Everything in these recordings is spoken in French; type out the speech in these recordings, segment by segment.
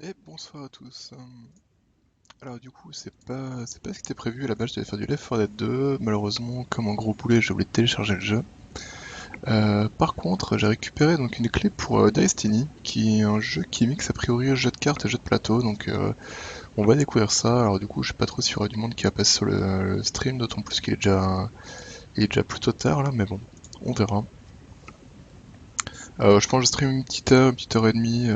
Et bonsoir à tous. Alors du coup c'est pas ce qui était prévu, à la base je devais faire du Left 4 Dead 2, malheureusement comme un gros boulet j'ai oublié de télécharger le jeu. Par contre j'ai récupéré donc une clé pour Destiny, qui est un jeu qui mixe a priori jeu de cartes et jeu de plateau, donc on va découvrir ça. Alors du coup je sais pas trop s'il y aura du monde qui va passer sur le stream, d'autant plus qu'il est déjà plutôt tard là, mais bon, on verra. Je pense que je stream une petite heure et demie,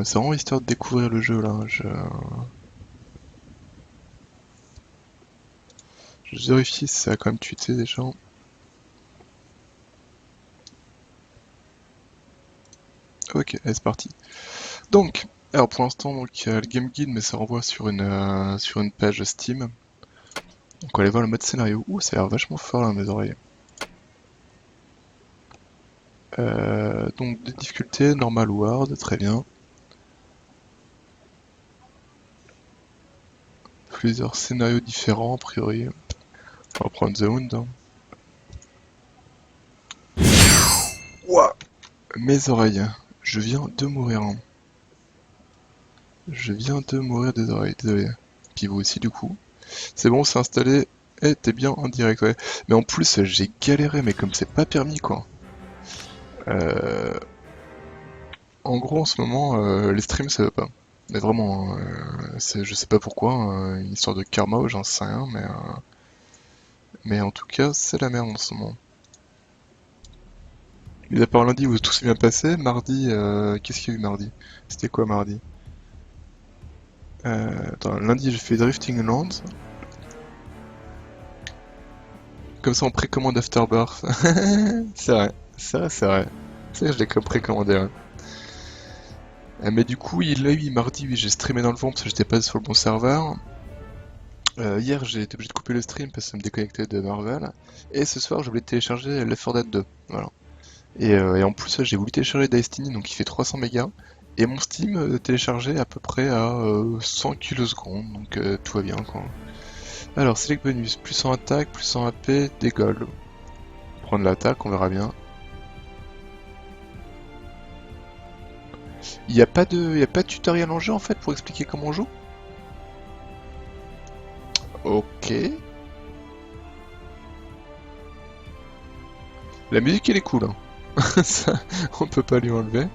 c'est vraiment histoire de découvrir le jeu là. Je vérifie si ça a quand même tweeté déjà. Ok, allez, c'est parti. Donc, alors pour l'instant, donc il y a le game guide, mais ça renvoie sur une page Steam. Donc on va aller voir le mode scénario. Ouh, ça a l'air vachement fort là, mes oreilles. Donc de difficulté, normal ou hard, très bien. Plusieurs scénarios différents, a priori. On va prendre The Hound, hein. Ouah, mes oreilles. Je viens de mourir, hein. Je viens de mourir des oreilles, désolé. Puis vous aussi du coup. C'est bon, c'est installé. Eh, t'es bien en direct, ouais. Mais en plus, j'ai galéré, mais comme c'est pas permis, quoi. Euh, En gros, en ce moment, les streams, ça veut pas. Mais vraiment, hein, je sais pas pourquoi, une histoire de karma ou j'en sais rien, mais en tout cas, c'est la merde en ce moment. Mis à part lundi où tout s'est bien passé, mardi, qu'est-ce qu'il y a eu mardi? C'était quoi mardi? Attends, lundi, j'ai fait Drifting Lands, comme ça on précommande Afterbirth. C'est vrai, c'est vrai, c'est vrai. C'est vrai, je l'ai comme précommandé, ouais. Mais du coup, il l'a eu mardi, oui, j'ai streamé dans le vent parce que j'étais pas sur le bon serveur. Hier, j'ai été obligé de couper le stream parce que ça me déconnectait de Marvel. Et ce soir, je voulais télécharger Left 4 Dead 2. Voilà. Et en plus, j'ai voulu télécharger Destiny, donc il fait 300 mégas. Et mon Steam téléchargeait à peu près à 100 kilosecondes, donc tout va bien quoi. Alors, select bonus, plus en attaque, plus en AP, dégol. Prendre l'attaque, on verra bien. Il y a pas de tutoriel en jeu en fait pour expliquer comment on joue? Ok. La musique elle est cool, hein. Ça, on peut pas lui enlever.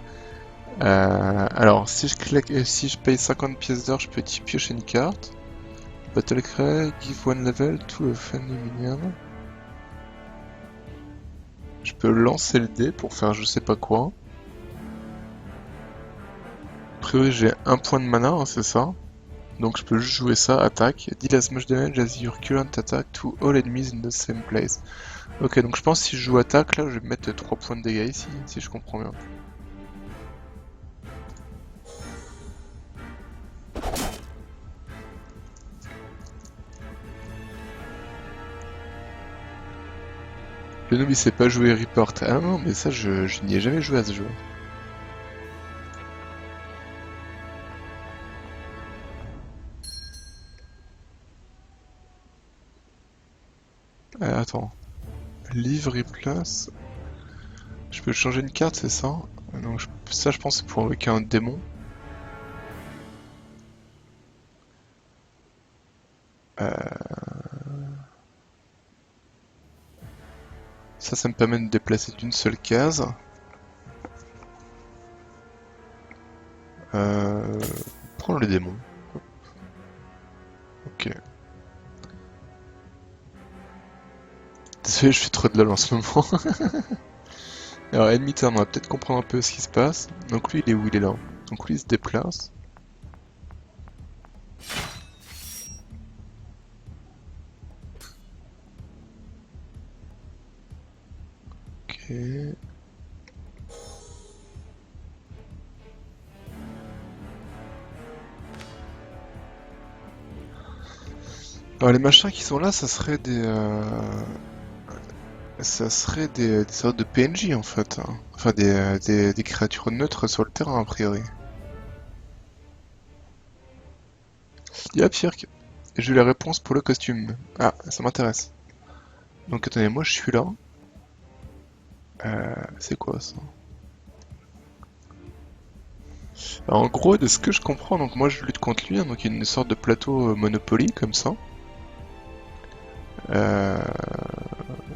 Alors, si je paye 50 pièces d'or, je peux y piocher une carte. Battle Cry, give one level to a friendly minion. Je peux lancer le dé pour faire je sais pas quoi. A priori, j'ai un point de mana, hein, c'est ça. Donc je peux juste jouer ça, attaque. Deal as much damage as your current attack to all enemies in the same place. Ok, donc je pense que si je joue attaque, là, je vais mettre 3 points de dégâts ici, si je comprends bien. Le noob il sait pas jouer Report. Ah non, mais ça, je n'y ai jamais joué à ce jeu. Attends. Livre et place. Je peux changer une carte, c'est ça? Donc ça, je pense, c'est pour invoquer un démon. Ça me permet de déplacer d'une seule case. Euh... Prends le démon. Ok. Désolé, je fais trop de lol en ce moment. Alors, ennemi turn, on va peut-être comprendre un peu ce qui se passe. Donc lui, il est où? Il est là. Donc lui, il se déplace. Ok. Alors les machins qui sont là, ça serait des sortes de PNJ en fait, hein. Enfin des créatures neutres sur le terrain a priori. Y'a Pirk. J'ai eu la réponse pour le costume. Ah, ça m'intéresse. Donc attendez, moi je suis là. C'est quoi ça? En gros, de ce que je comprends, donc moi je lutte contre lui, hein, donc il y a une sorte de plateau Monopoly comme ça. Euh,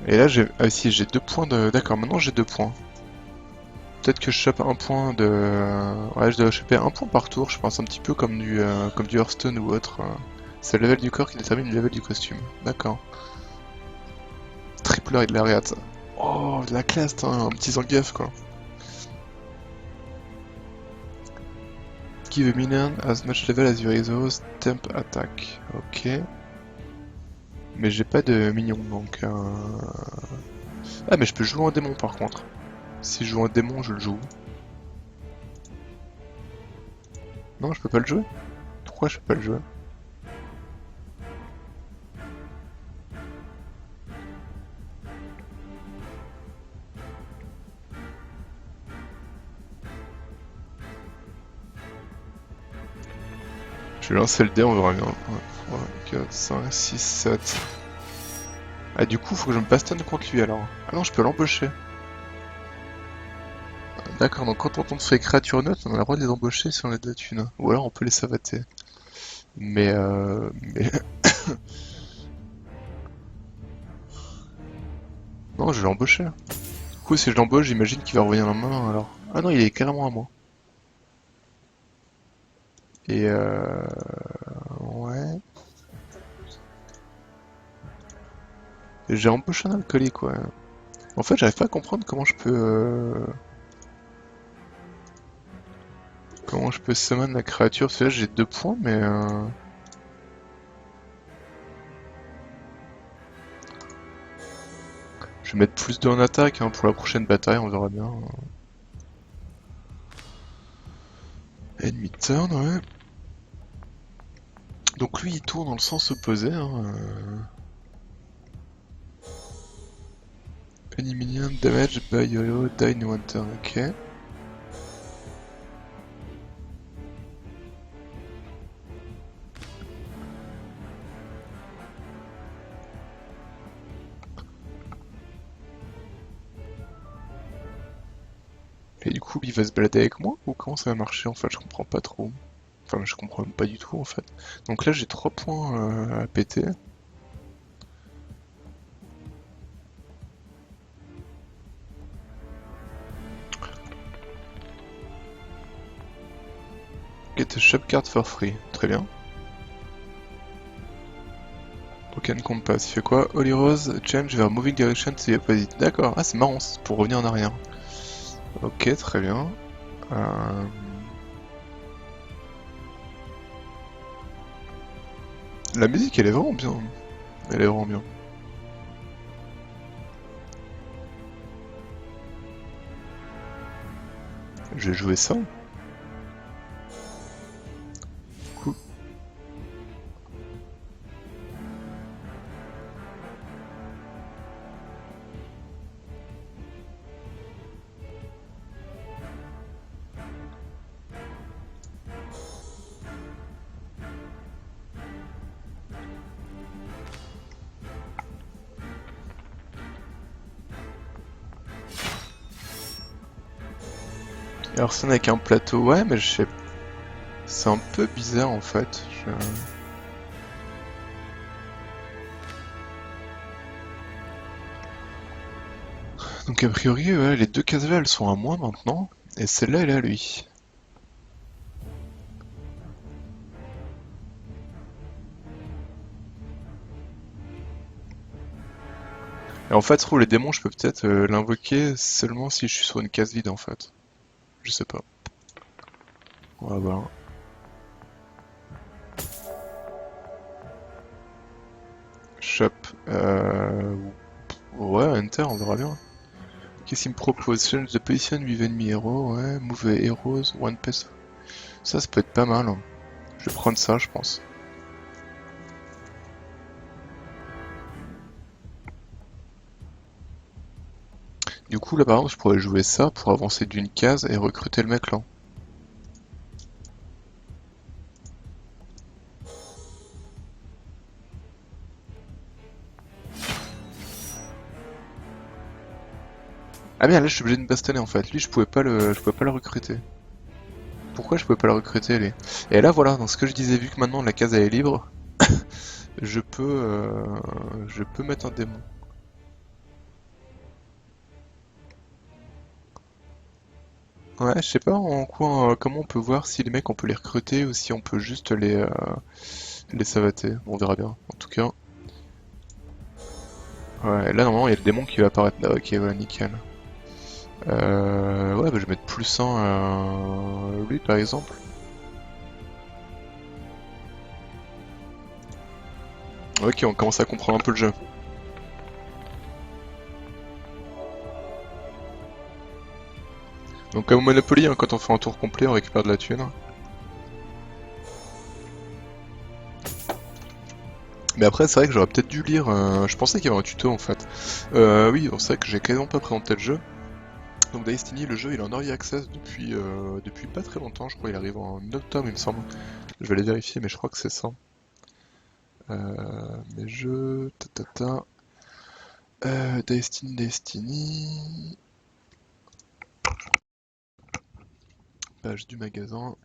Et là j'ai... Ah si, j'ai 2 points de... D'accord, maintenant j'ai 2 points. Peut-être que je chope un point de... Ouais, je dois choper un point par tour, je pense, un petit peu comme du Hearthstone ou autre. C'est le level du corps qui détermine le level du costume. D'accord. Triple Raid Lariat. Oh, de la classe, hein, un petit Zangief quoi. Give a minion as much level as your exhaust temp attack. Ok. Mais j'ai pas de minion donc... Ah mais je peux jouer un démon par contre. Si je joue un démon, je le joue. Non, je peux pas le jouer? Pourquoi je peux pas le jouer? Je vais lancer le dé, on verra bien. 1, 3, 4, 5, 6, 7. Ah du coup, faut que je me bastonne contre lui alors. Ah non, je peux l'embaucher. D'accord, donc quand on tombe sur les créatures neutres, on a le droit de les embaucher si on a de la thune. Ou alors on peut les savater. Mais... Non, je vais l'embaucher. Du coup, si je l'embauche, j'imagine qu'il va revenir en main alors. Ah non, il est carrément à moi. Et Ouais. J'ai embauché un alcoolique, ouais. En fait, j'arrive pas à comprendre comment je peux summon la créature. Parce que là, j'ai 2 points, mais je vais mettre plus 2 en attaque hein, pour la prochaine bataille, on verra bien. Enemy turn, ouais. Donc lui, il tourne dans le sens opposé. Hein. Any minion damage by yo-yo die in one turn, ok. Et du coup, il va se balader avec moi ou comment ça va marcher en fait? Je comprends pas trop. Enfin, je comprends pas du tout en fait. Donc là, j'ai 3 points à péter. Get a shop card for free. Très bien. Token compass. Il fait quoi? Holy Rose change vers moving direction to the opposite. D'accord. Ah, c'est marrant, c'est pour revenir en arrière. Ok, très bien. Euh, La musique, elle est vraiment bien. Elle est vraiment bien. Je vais jouer ça. Cool. Alors, ça avec un plateau, ouais, mais je sais. C'est un peu bizarre en fait. Donc, a priori, ouais, les 2 cases là, elles sont à moi maintenant. Et celle-là, elle est à lui. Et en fait, je trouve les démons, je peux peut-être l'invoquer seulement si je suis sur une case vide en fait. Je sais pas. On va voir. Shop. Ouais, Enter, on verra bien. Qu'est-ce qu'il me propose? Change the position with enemy hero, ouais. Move heroes, one pass. Ça peut être pas mal. Hein. Je vais prendre ça, je pense. Du coup, là par exemple, je pourrais jouer ça pour avancer d'une case et recruter le mec là. Ah bien, là je suis obligé de me bastonner en fait. Lui, je pouvais pas le recruter. Pourquoi je pouvais pas le recruter lui? Et là voilà, dans ce que je disais, vu que maintenant la case elle est libre, je peux mettre un démon. Ouais, je sais pas en quoi, comment on peut voir si les mecs on peut les recruter ou si on peut juste les savater. On verra bien. En tout cas, ouais, là normalement il y a le démon qui va apparaître là. Ok, ouais, nickel. Ouais, bah, je vais mettre plus 1 à lui par exemple. Ok, on commence à comprendre un peu le jeu. Donc comme au Monopoly, hein, quand on fait un tour complet, on récupère de la thune. Mais après, c'est vrai que j'aurais peut-être dû lire. Je pensais qu'il y avait un tuto en fait. Oui, c'est vrai que j'ai quasiment pas présenté le jeu. Donc Destiny, le jeu, il est en early access depuis pas très longtemps. Je crois qu'il arrive en octobre, il me semble. Je vais aller vérifier, mais je crois que c'est ça. Mes jeux, Destiny, page du magasin.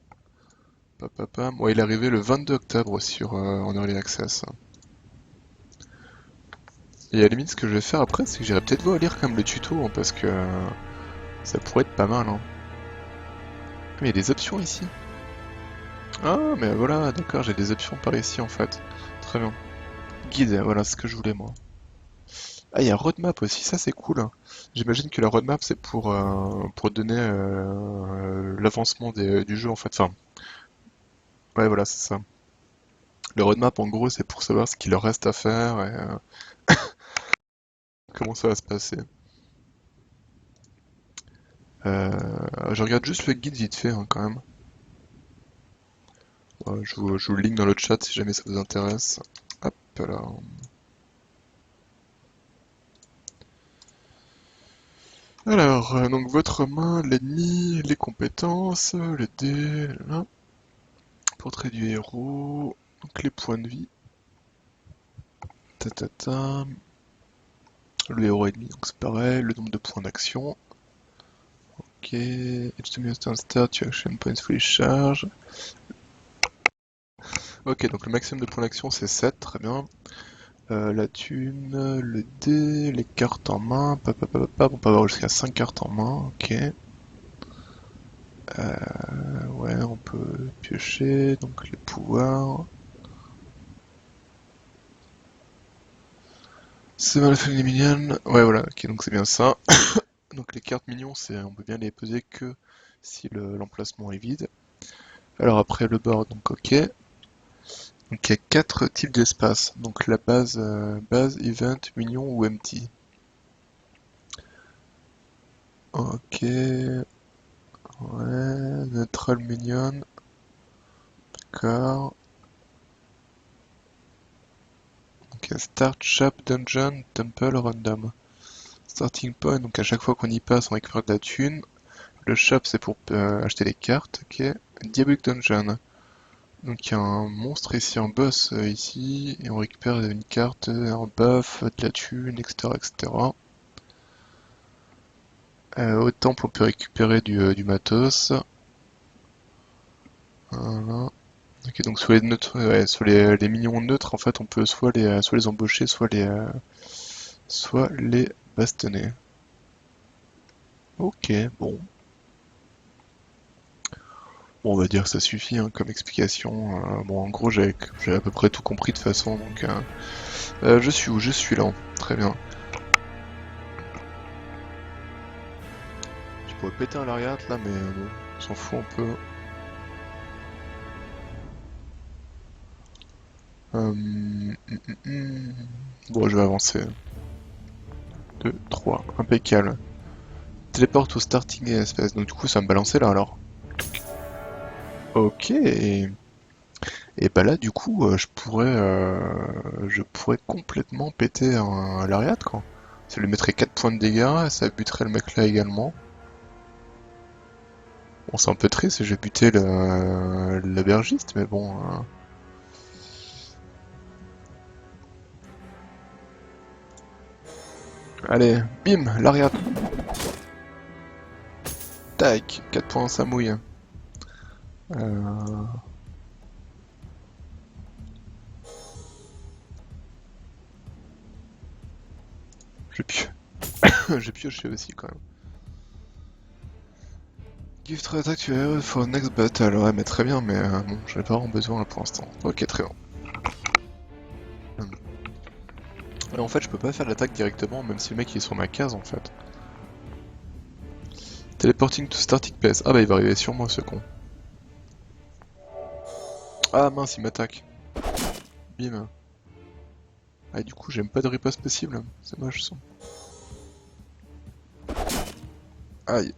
Papapam. Ouais, il est arrivé le 22 octobre en early access. Et à la limite, ce que je vais faire après, c'est que j'irai peut-être voir lire quand même le tuto, hein, parce que ça pourrait être pas mal. Hein. Mais il y a des options ici. Ah, mais voilà, d'accord, j'ai des options par ici en fait. Très bien. Guide, voilà ce que je voulais moi. Ah, il y a roadmap aussi, ça c'est cool. Hein. J'imagine que la roadmap c'est pour donner l'avancement du jeu en fait. Enfin, ouais, voilà, c'est ça. Le roadmap en gros c'est pour savoir ce qu'il leur reste à faire et comment ça va se passer. Je regarde juste le guide vite fait hein, quand même. Ouais, je vous le link dans le chat si jamais ça vous intéresse. Hop là. Alors, donc votre main, l'ennemi, les compétences, les dés, là, portrait du héros, donc les points de vie, ta ta ta, le héros ennemi, donc c'est pareil, le nombre de points d'action, ok, HTML start, action points free charge, ok, donc le maximum de points d'action c'est 7, très bien, la thune, le dé, les cartes en main, on peut avoir jusqu'à 5 cartes en main, ok, ouais, on peut piocher, donc les pouvoirs. C'est mal fait les minions. Ouais, voilà, ok, donc c'est bien ça. Donc les cartes minions, on peut bien les peser que si l'emplacement est vide. Alors après le board, donc ok. Donc il y a quatre types d'espace. Donc la base, event, minion ou empty. Ok, ouais, neutral minion, d'accord. Donc il y a start, shop, dungeon, temple, random. Starting point, donc à chaque fois qu'on y passe, on récupère de la thune. Le shop, c'est pour acheter les cartes, ok. Diabolic dungeon. Donc il y a un monstre ici, un boss ici, et on récupère une carte, un buff, de la thune, etc. etc. Au temple on peut récupérer du matos. Voilà. Ok, donc sur les neutres, ouais, sur les minions neutres, en fait on peut soit les embaucher, soit les bastonner. Ok, bon. Bon, on va dire que ça suffit hein, comme explication. Bon, en gros, j'ai à peu près tout compris de toute façon, donc je suis où? Je suis là. Très bien. Je pourrais péter un lariat là, mais bon, on s'en fout un peu. Bon, je vais avancer. 2, 3, impeccable. Téléporte au starting espèce, donc du coup ça va me balancer là alors. Ok, et bah là du coup je pourrais complètement péter un lariat quoi. Ça lui mettrait 4 points de dégâts, ça buterait le mec là également. Bon c'est un peu triste, j'ai buté l'aubergiste, mais bon. Allez, bim, lariat, tac, 4 points ça mouille. Euh... J'ai pi... J'ai pioché aussi quand même. Gift attack for next battle. Ouais, mais très bien, mais bon, j'en ai pas vraiment besoin là pour l'instant. Ok, très bien. Alors, en fait, je peux pas faire l'attaque directement, même si le mec il est sur ma case en fait. Teleporting to starting phase. Ah bah il va arriver sur moi ce con. Ah mince, il m'attaque. Bim. Ah, du coup, j'aime pas de riposte possible. C'est moche ça. Aïe.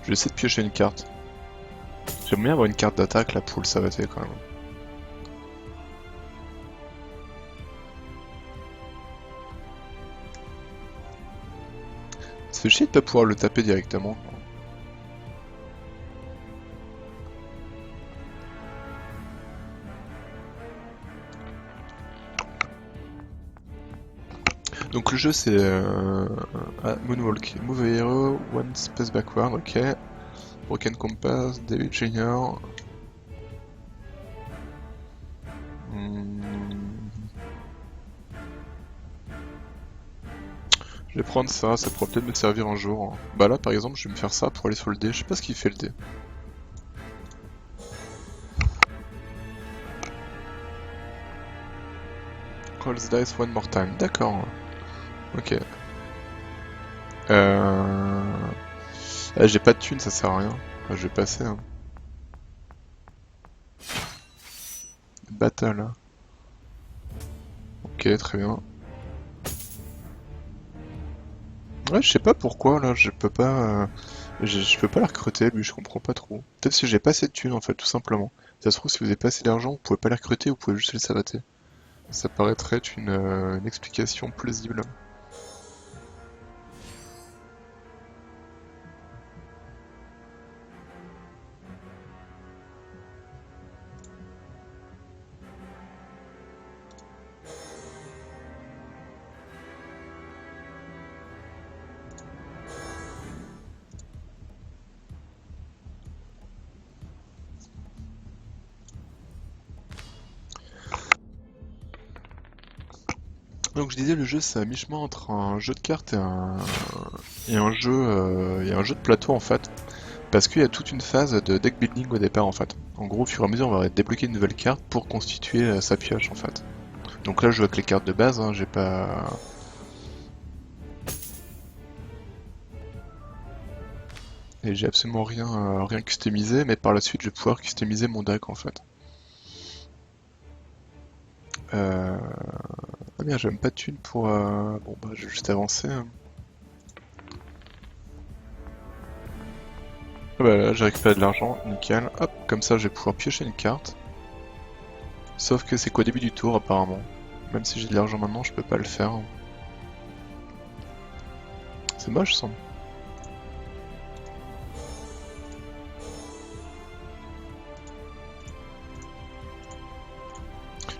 Je vais essayer de piocher une carte. J'aimerais bien avoir une carte d'attaque là pour le savater quand même. Ça fait chier de pas pouvoir le taper directement. Donc le jeu c'est Moonwalk. Move a hero, one space backward, ok. Broken Compass, David Jr. Je vais prendre ça, ça pourrait peut-être me servir un jour. Bah là par exemple je vais me faire ça pour aller sur le dé, je sais pas ce qu'il fait le dé. Roll the dice one more time, d'accord. Ok. J'ai pas de thune, ça sert à rien. Enfin, je vais passer. Hein. Battle. Ok, très bien. Ouais, je sais pas pourquoi là, je peux pas. Je peux pas la recruter, lui, je comprends pas trop. Peut-être si j'ai pas assez de thunes en fait, tout simplement. Ça se trouve, si vous avez pas assez d'argent, vous pouvez pas la recruter, vous pouvez juste les savater. Ça paraîtrait être une explication plausible. Donc je disais, le jeu c'est à mi-chemin entre un jeu de cartes et un jeu de plateau en fait. Parce qu'il y a toute une phase de deck building au départ en fait. En gros, au fur et à mesure, on va débloquer une nouvelle carte pour constituer sa pioche en fait. Donc là, je joue avec les cartes de base, hein, j'ai pas... Et j'ai absolument rien customisé, mais par la suite, je vais pouvoir customiser mon deck en fait. Euh... Ah bien, j'ai même pas de thune pour... Bon bah, je vais juste avancer. Hein. Ah bah là, j'ai récupéré de l'argent, nickel. Hop, comme ça, je vais pouvoir piocher une carte. Sauf que c'est qu'au début du tour apparemment. Même si j'ai de l'argent maintenant, je peux pas le faire. C'est moche ça.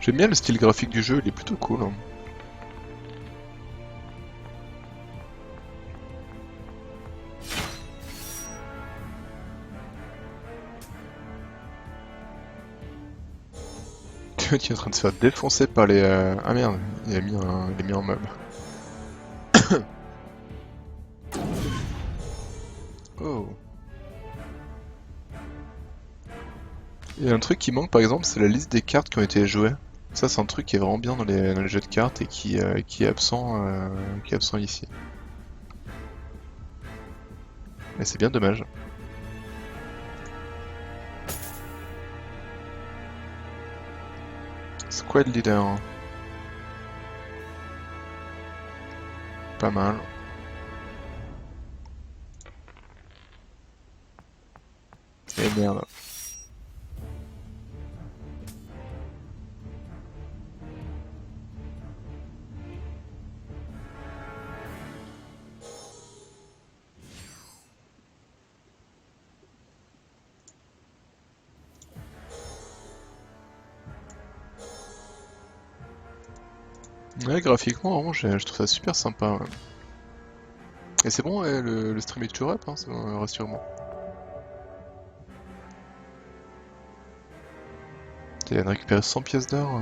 J'aime bien le style graphique du jeu, il est plutôt cool. Hein. Tu es en train de se faire défoncer par les... Ah merde, il a mis un mob. Oh. Il y a un truc qui manque par exemple, c'est la liste des cartes qui ont été jouées. Ça c'est un truc qui est vraiment bien dans les jeux de cartes et qui est absent ici. Mais c'est bien dommage. Squad Leader. Pas mal. Et merde. Ouais, graphiquement, vraiment, je trouve ça super sympa. Ouais. Et c'est bon, ouais, le stream est toujours up, hein, rassure-moi. Il vient de récupérer 100 pièces d'or.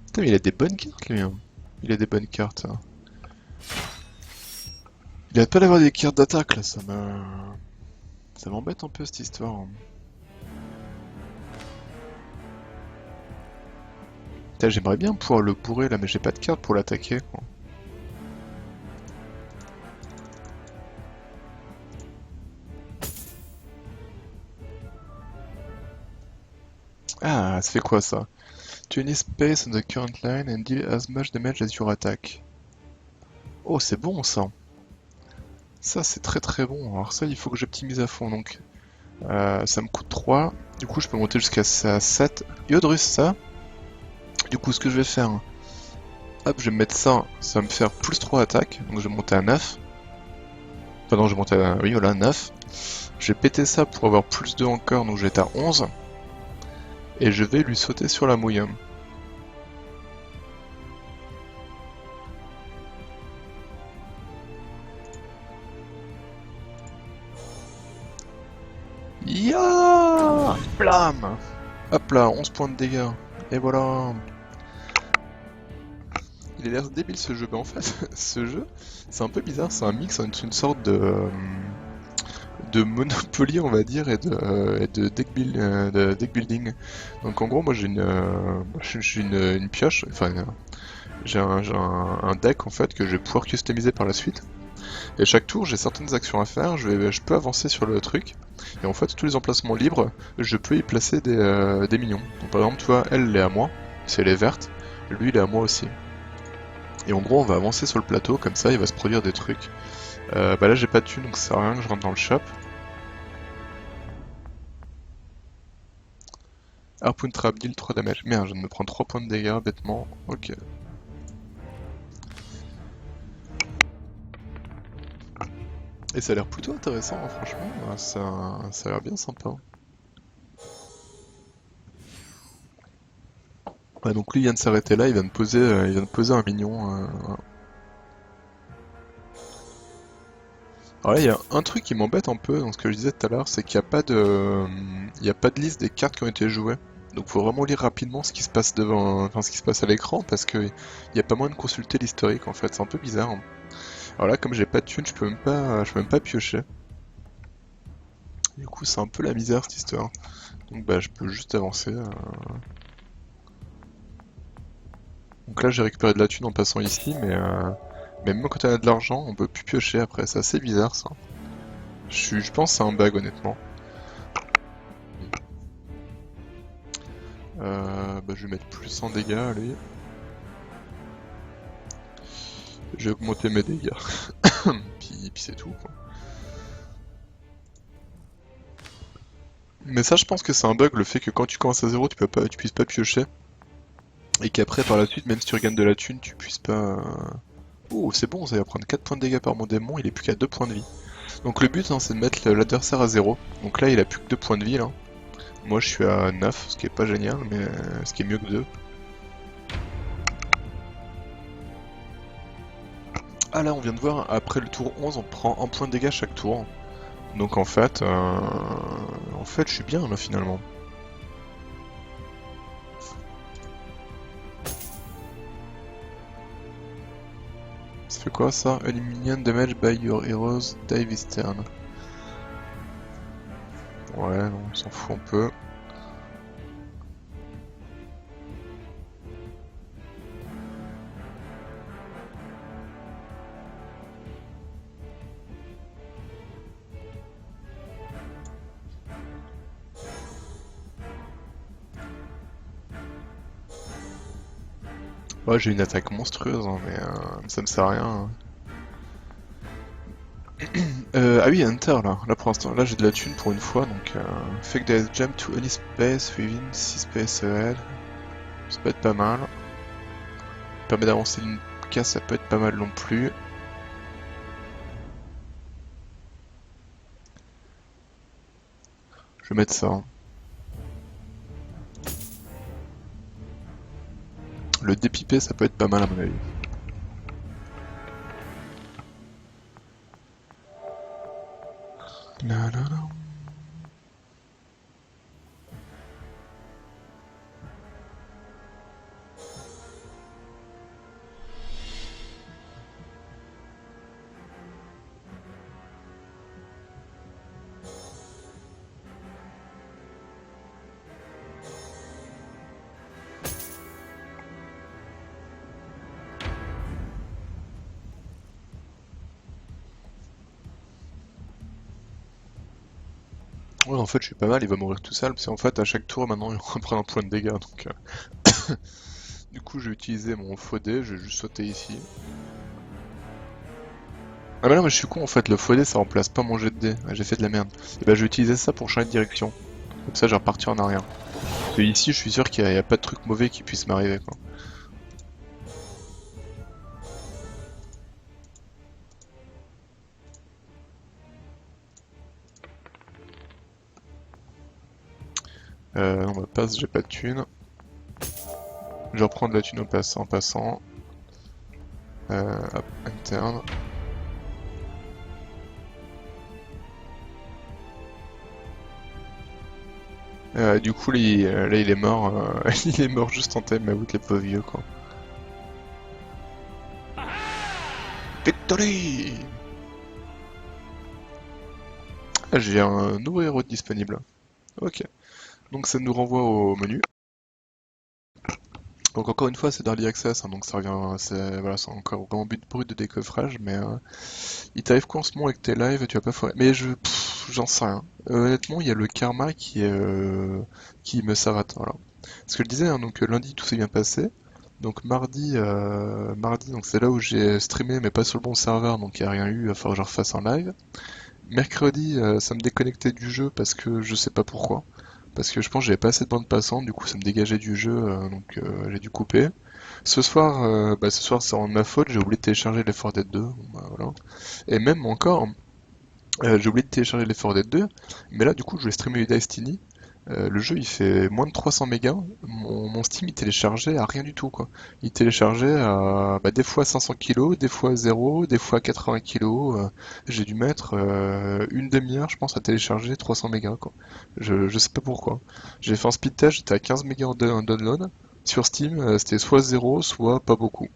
Putain, mais il a des bonnes cartes, lui. Hein. Il a des bonnes cartes. Hein. Il a pas d'avoir des cartes d'attaque, là, ça m'embête un peu, cette histoire. Hein. Putain, j'aimerais bien pouvoir le bourrer, là, mais j'ai pas de carte pour l'attaquer, quoi. Ah, ça fait quoi, ça? To any space on the current line and deal as much damage as your attack. Oh, c'est bon, ça. Ça, c'est très très bon. Alors ça, il faut que j'optimise à fond, donc. Ça me coûte 3. Du coup, je peux monter jusqu'à 7. Yodrus, ça. Du coup, ce que je vais faire... Hop, je vais mettre ça. Ça va me faire plus 3 attaques. Donc, je vais monter à 9. Enfin, non, je vais monter à... Oui, voilà, 9. Je vais péter ça pour avoir plus 2 encore. Donc, je vais être à 11. Et je vais lui sauter sur la mouille. Ya Blam. Hop là, 11 points de dégâts. Et voilà. Il a l'air débile ce jeu. Bah en fait, ce jeu, c'est un peu bizarre. C'est un mix entre une sorte de Monopoly, on va dire, et de deck building. Donc en gros, moi j'ai une pioche, enfin j'ai un deck en fait que je vais pouvoir customiser par la suite. Et chaque tour, j'ai certaines actions à faire, je peux avancer sur le truc, et en fait tous les emplacements libres, je peux y placer des minions. Donc par exemple, tu vois, elle est à moi, si elle est verte, lui il est à moi aussi. Et en gros, on va avancer sur le plateau, comme ça il va se produire des trucs. Bah là j'ai pas de thune, donc ça sert à rien que je rentre dans le shop. Harpoon Trap, deal 3 damage. Merde, je viens de me prendre 3 points de dégâts bêtement. Ok. Et ça a l'air plutôt intéressant, hein, franchement. Ça a l'air bien sympa. Ouais, donc lui il vient de s'arrêter là, il vient de poser un mignon. Alors là, il y a un truc qui m'embête un peu dans ce que je disais tout à l'heure, c'est qu'il n'y a pas il y a pas de liste des cartes qui ont été jouées. Donc faut vraiment lire rapidement ce qui se passe devant, enfin ce qui se passe à l'écran, parce que il n'y a pas moyen de consulter l'historique en fait. C'est un peu bizarre. Hein. Alors là, comme j'ai pas de thune, je peux même pas piocher. Du coup, c'est un peu la misère cette histoire. Donc bah, je peux juste avancer. Donc là, j'ai récupéré de la thune en passant ici, mais même quand on a de l'argent, on peut plus piocher après. C'est assez bizarre ça. Je pense que c'est un bug honnêtement. Bah, je vais mettre plus en dégâts, allez. Je vais augmenter mes dégâts. puis c'est tout quoi. Mais ça, je pense que c'est un bug, le fait que quand tu commences à zéro, tu puisses pas piocher. Et qu'après, par la suite, même si tu regagnes de la thune, tu puisses pas... Oh, c'est bon, ça va prendre 4 points de dégâts par mon démon, il est plus qu'à 2 points de vie. Donc le but, hein, c'est de mettre l'adversaire à 0. Donc là, il a plus que 2 points de vie, là. Moi, je suis à 9, ce qui est pas génial, mais ce qui est mieux que 2. Ah là, on vient de voir, après le tour 11, on prend 1 point de dégâts chaque tour. Donc en fait, je suis bien, là, finalement. Ça fait quoi, ça? Any minion damage by your heroes die this turn. Ouais, non, on s'en fout un peu. Ouais, j'ai une attaque monstrueuse, hein, mais ça me sert à rien. Ah oui, Hunter là. Là pour l'instant, là j'ai de la thune pour une fois, donc fake death jump to any space within 6 space ahead. Ça peut être pas mal. Permet d'avancer d'une case, ça peut être pas mal non plus. vais mettre ça, hein. Le dépipé, ça peut être pas mal à mon avis. La, la, la. Ouais, en fait, je suis pas mal, il va mourir tout seul, parce qu'en fait, à chaque tour, maintenant, il reprend un point de dégâts, donc... Du coup, j'ai utilisé mon faux dé, je vais juste sauter ici. Ah mais non, mais je suis con, en fait, le faux dé, ça remplace pas mon jet de dé. Ouais, j'ai fait de la merde. Et bah, je vais utiliser ça pour changer de direction. Comme ça, je vais repartir en arrière. Parce que ici, je suis sûr qu'il y a pas de truc mauvais qui puisse m'arriver, quoi. On va passe, j'ai pas de thune. Je vais reprendre la thune en passant. Hop, interne. Du coup, là, il est mort. Il est mort juste en time, mais vous, les pauvres vieux, quoi. Victory! Ah, j'ai un nouveau héros disponible. Ok. Donc ça nous renvoie au menu. Donc encore une fois, c'est d'Early Access, hein, donc ça revient, voilà, c'est encore vraiment but brut de décoffrage, mais il t'arrive quoi en ce moment avec tes lives, tu vas pas foirer. Mais j'en sais rien. Honnêtement, il y a le karma qui me s'arrête. Voilà. Ce que je disais, hein, donc lundi tout s'est bien passé. Donc mardi, donc c'est là où j'ai streamé, mais pas sur le bon serveur, donc il n'y a rien eu, il va falloir que je refasse un live. Mercredi, ça me déconnectait du jeu parce que je sais pas pourquoi. Parce que je pense que j'avais pas assez de bande passante, du coup ça me dégageait du jeu, donc j'ai dû couper. Ce soir c'est en ma faute, j'ai oublié de télécharger Left 4 Dead 2, bon, bah, voilà. Et même encore, j'ai oublié de télécharger Left 4 Dead 2, mais là du coup je vais streamer du Destiny. Le jeu il fait moins de 300 mégas, mon Steam il téléchargeait à rien du tout quoi. Il téléchargeait à des fois 500 kilos, des fois 0, des fois 80 kilos. J'ai dû mettre une demi-heure je pense à télécharger 300 mégas quoi. Je sais pas pourquoi. J'ai fait un speed test, j'étais à 15 mégas en download. Sur Steam c'était soit 0, soit pas beaucoup.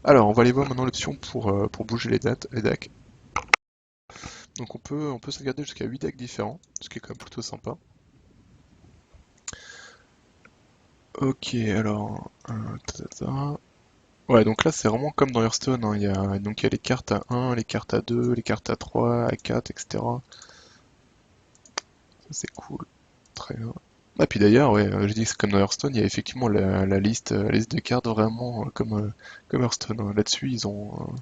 Alors on va aller voir maintenant l'option pour bouger les decks. Donc on peut sauvegarder jusqu'à 8 decks différents, ce qui est quand même plutôt sympa. Ok, alors... Ouais, donc là c'est vraiment comme dans Hearthstone, hein. Il y a les cartes à 1, les cartes à 2, les cartes à 3, à 4, etc. Ça c'est cool. Très bien. Ah puis d'ailleurs, ouais, je dis que c'est comme dans Hearthstone, il y a effectivement la liste de cartes vraiment comme Hearthstone, hein. Là-dessus, ils ont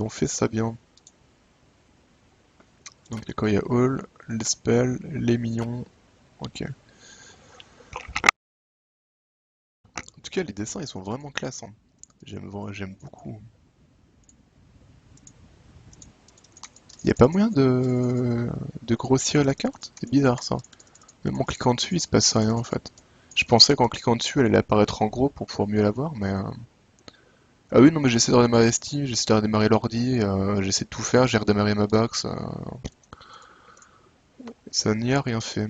fait ça bien. Donc quand il y a All, les spells, les minions, ok. En tout cas, les dessins, ils sont vraiment classe, hein. J'aime beaucoup. Il n'y a pas moyen de grossir la carte? C'est bizarre ça. Même en cliquant dessus, il se passe rien en fait. Je pensais qu'en cliquant dessus, elle allait apparaître en gros pour pouvoir mieux la voir, mais... Ah oui, non, mais j'essaie de redémarrer Steam, j'essaie de redémarrer l'ordi, j'essaie de tout faire, j'ai redémarré ma box, ça n'y a rien fait.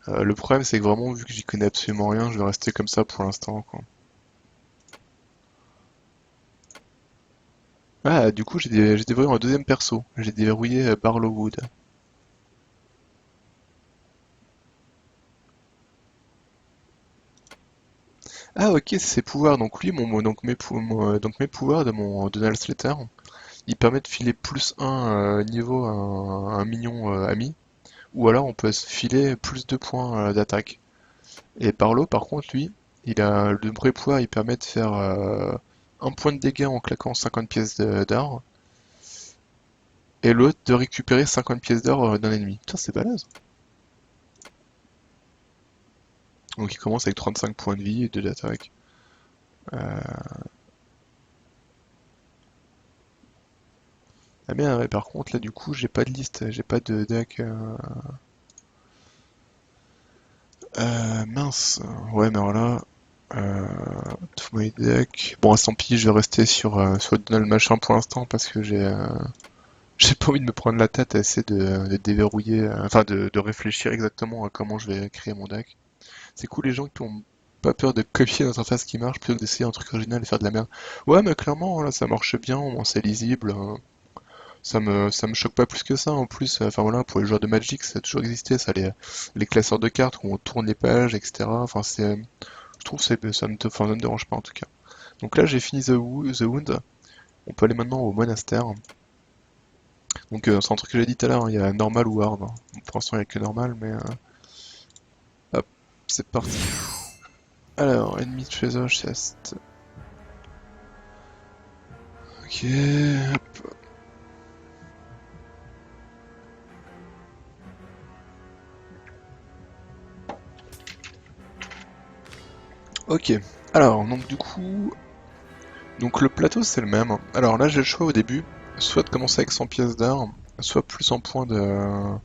Le problème, c'est que vraiment, vu que j'y connais absolument rien, je vais rester comme ça pour l'instant, quoi. Ah, du coup, j'ai déverrouillé un deuxième perso. J'ai déverrouillé Barlowwood. Ah, ok, c'est ses pouvoirs. Donc lui, donc mes pouvoirs de mon Donald Slater, il permet de filer plus un niveau à un mignon ami, ou alors on peut se filer plus 2 points d'attaque. Et Barlow, par contre, lui, il a le vrai pouvoir, il permet de faire un point de dégâts en claquant 50 pièces d'or, et l'autre de récupérer 50 pièces d'or d'un ennemi. Putain, c'est balèze. Donc il commence avec 35 points de vie et 2 d'attaque. Euh, Ah bien, ouais, par contre, là, du coup, j'ai pas de liste, j'ai pas de deck. Mince. Ouais, mais alors là, tout my deck. Bon, tant pis, je vais rester sur Donald Machin pour l'instant parce que j'ai pas envie de me prendre la tête à essayer de déverrouiller, enfin de réfléchir exactement à comment je vais créer mon deck. C'est cool les gens qui ont pas peur de copier l'interface qui marche plutôt que d'essayer un truc original et faire de la merde. Ouais, mais clairement, là, ça marche bien, au moins c'est lisible. Ça me choque pas plus que ça en plus. Enfin voilà, pour les joueurs de Magic, ça a toujours existé, ça, les classeurs de cartes où on tourne les pages, etc. Enfin, je trouve que ça ne me dérange pas en tout cas. Donc là, j'ai fini The Wound. On peut aller maintenant au monastère. Donc c'est un truc que j'ai dit tout à l'heure, hein, il y a normal ou hard, hein. Bon, pour l'instant, il n'y a que normal, mais hop, c'est parti. Alors, ennemi treasure chest. Ok, hop. Ok. Alors, donc du coup, donc le plateau c'est le même. Alors là, j'ai le choix au début, soit de commencer avec 100 pièces d'or, soit plus un point de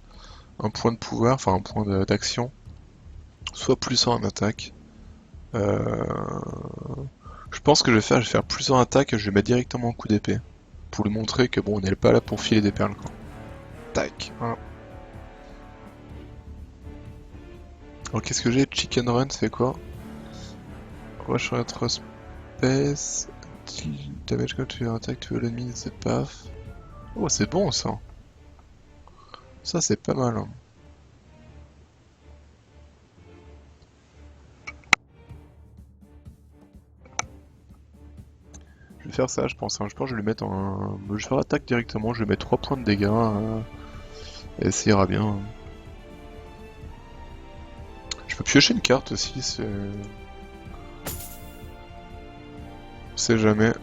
pouvoir, enfin un point d'action, soit plus en attaque. Euh, Je pense que je vais faire plus en attaque, je vais mettre directement un coup d'épée. Pour lui montrer que bon, on n'est pas là pour filer des perles quoi. Tac. Voilà. Alors qu'est-ce que j'ai? Chicken Run, c'est quoi? Rush Retrospace. Damage quand tu attaques, tu veux l'ennemi, c'est paf. Oh, c'est bon ça. Ça, c'est pas mal, hein. Je vais faire ça, je pense, hein. Je pense que je vais lui mettre en. Je vais faire attaque directement, je vais mettre 3 points de dégâts. Et ça ira bien. Je peux piocher une carte aussi, on sait jamais.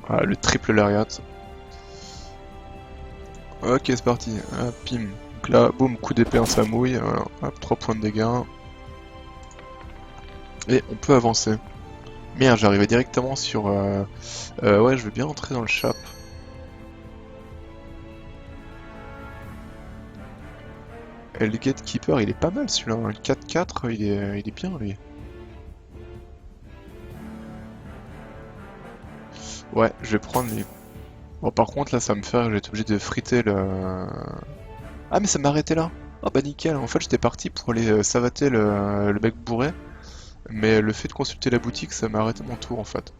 Ah, le triple lariat. Ok, c'est parti. Ah, pim. Donc là, boum, coup d'épée en samouille. Voilà. Hop, 3 points de dégâts. Et on peut avancer. Merde, j'arrivais directement sur... ouais, je veux bien entrer dans le shop. Et le Gatekeeper, il est pas mal celui-là, hein. Le 4-4, il est bien lui. Ouais, je vais prendre lui. Bon, par contre, là, ça me fait, je vais être obligé de friter le... Ah, mais ça m'a arrêté là. Ah bah nickel, en fait, j'étais parti pour aller savater le mec bourré. Mais le fait de consulter la boutique, ça m'a arrêté mon tour, en fait.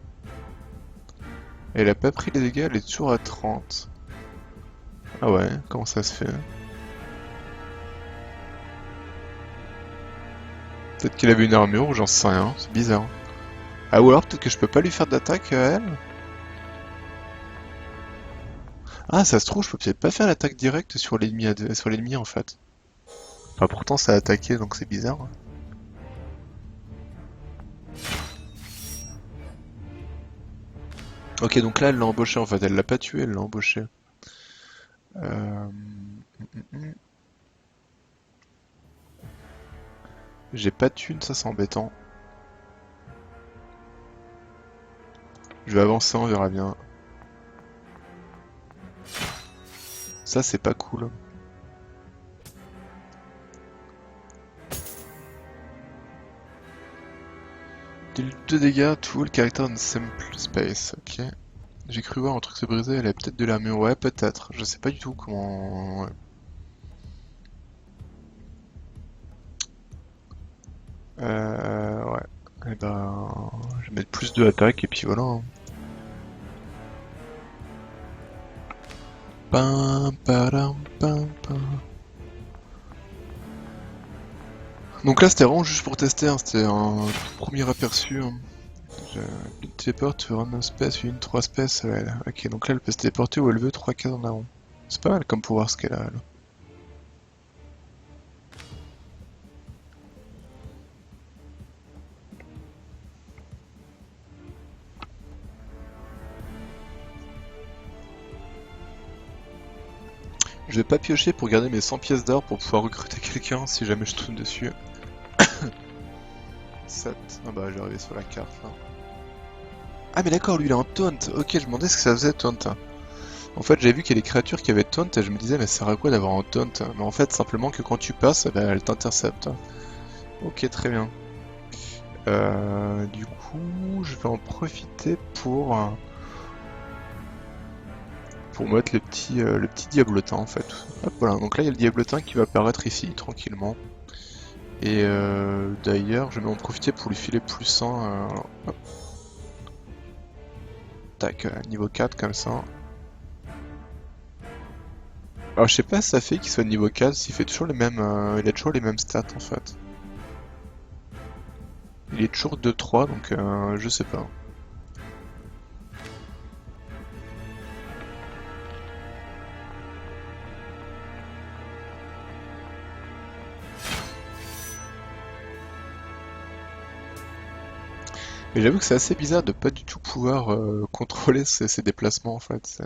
Et elle a pas pris les dégâts, elle est toujours à 30. Ah ouais, comment ça se fait? Peut-être qu'elle avait une armure ou j'en sais rien, c'est bizarre. Ah ou alors peut-être que je peux pas lui faire d'attaque à elle? Ah ça se trouve je peux peut-être pas faire l'attaque directe sur l'ennemi sur l'ennemi en fait. Enfin pourtant ça a attaqué donc c'est bizarre. Ok donc là elle l'a embauché en fait, elle l'a pas tué, elle l'a embauché. J'ai pas de thune, ça c'est embêtant. Je vais avancer, on verra bien. Ça c'est pas cool. Deal 2 dégâts, tout le caractère in simple space, ok. J'ai cru voir un truc se briser, elle a peut-être de l'armure, ouais peut-être, je sais pas du tout comment... Ouais. Ouais. Eh ben, je vais mettre plus de attaque et puis voilà, hein. Pam, padam, pam, pam. Donc là c'était vraiment juste pour tester, hein, c'était un tout premier aperçu, hein. Le téléport, tu run un space, une 3 space, ouais. Ok, donc là elle peut se téléporter où elle veut 3 cases en avant. C'est pas mal comme pouvoir ce qu'elle a, elle. Je vais pas piocher pour garder mes 100 pièces d'or pour pouvoir recruter quelqu'un si jamais je tombe dessus. 7. Ah bah j'ai arrivé sur la carte là. Ah mais d'accord, lui il est en taunt. Ok, je me demandais ce que ça faisait taunt. En fait, j'ai vu qu'il y a des créatures qui avaient taunt et je me disais, mais ça sert à quoi d'avoir un taunt? Mais en fait, simplement que quand tu passes, eh ben, elle t'intercepte. Ok, très bien. Du coup, je vais en profiter pour mettre le petit diablotin en fait. Hop, voilà, donc là il y a le diablotin qui va apparaître ici tranquillement. Et d'ailleurs, je vais en profiter pour lui filer plus 1. Hop. Tac, niveau 4 comme ça. Alors je sais pas si ça fait qu'il soit de niveau 4, s'il fait toujours les mêmes, il a toujours les mêmes stats en fait. Il est toujours 2-3 donc je sais pas. Mais j'avoue que c'est assez bizarre de pas du tout pouvoir contrôler ses déplacements en fait.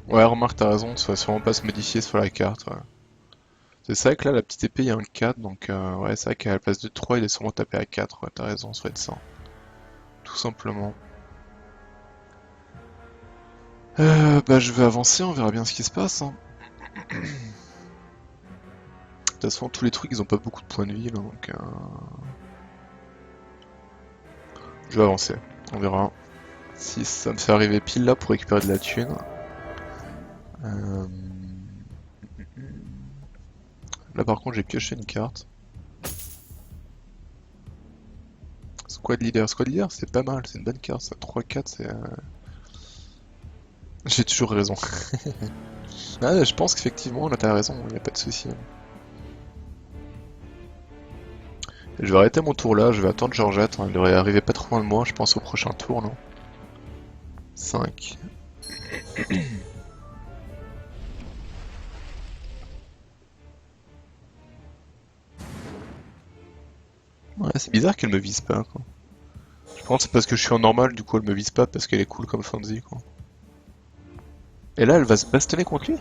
Ouais, remarque, t'as raison, ça va sûrement pas se modifier sur la carte. Ouais. C'est vrai que là, la petite épée, il y a un 4, donc ouais, c'est vrai qu'à la place de 3, il est sûrement tapé à 4. Ouais, t'as raison, ça va être ça. Tout simplement. Bah, je vais avancer, on verra bien ce qui se passe. Hein. De toute façon, tous les trucs, ils ont pas beaucoup de points de vie, là, donc je vais avancer. On verra si ça me fait arriver pile là pour récupérer de la thune. Euh, Là, par contre, j'ai pioché une carte. Squad leader, c'est pas mal, c'est une bonne carte, ça. 3-4, c'est. J'ai toujours raison. Ah, je pense qu'effectivement, là, t'as raison, y a pas de souci. Je vais arrêter mon tour là, je vais attendre Georgette, hein, elle devrait arriver pas trop loin de moi, je pense au prochain tour, non? 5. Ouais, c'est bizarre qu'elle me vise pas, quoi. Je pense que c'est parce que je suis en normal, du coup elle me vise pas parce qu'elle est cool comme Fonzie, quoi. Et là, elle va se bastonner contre lui?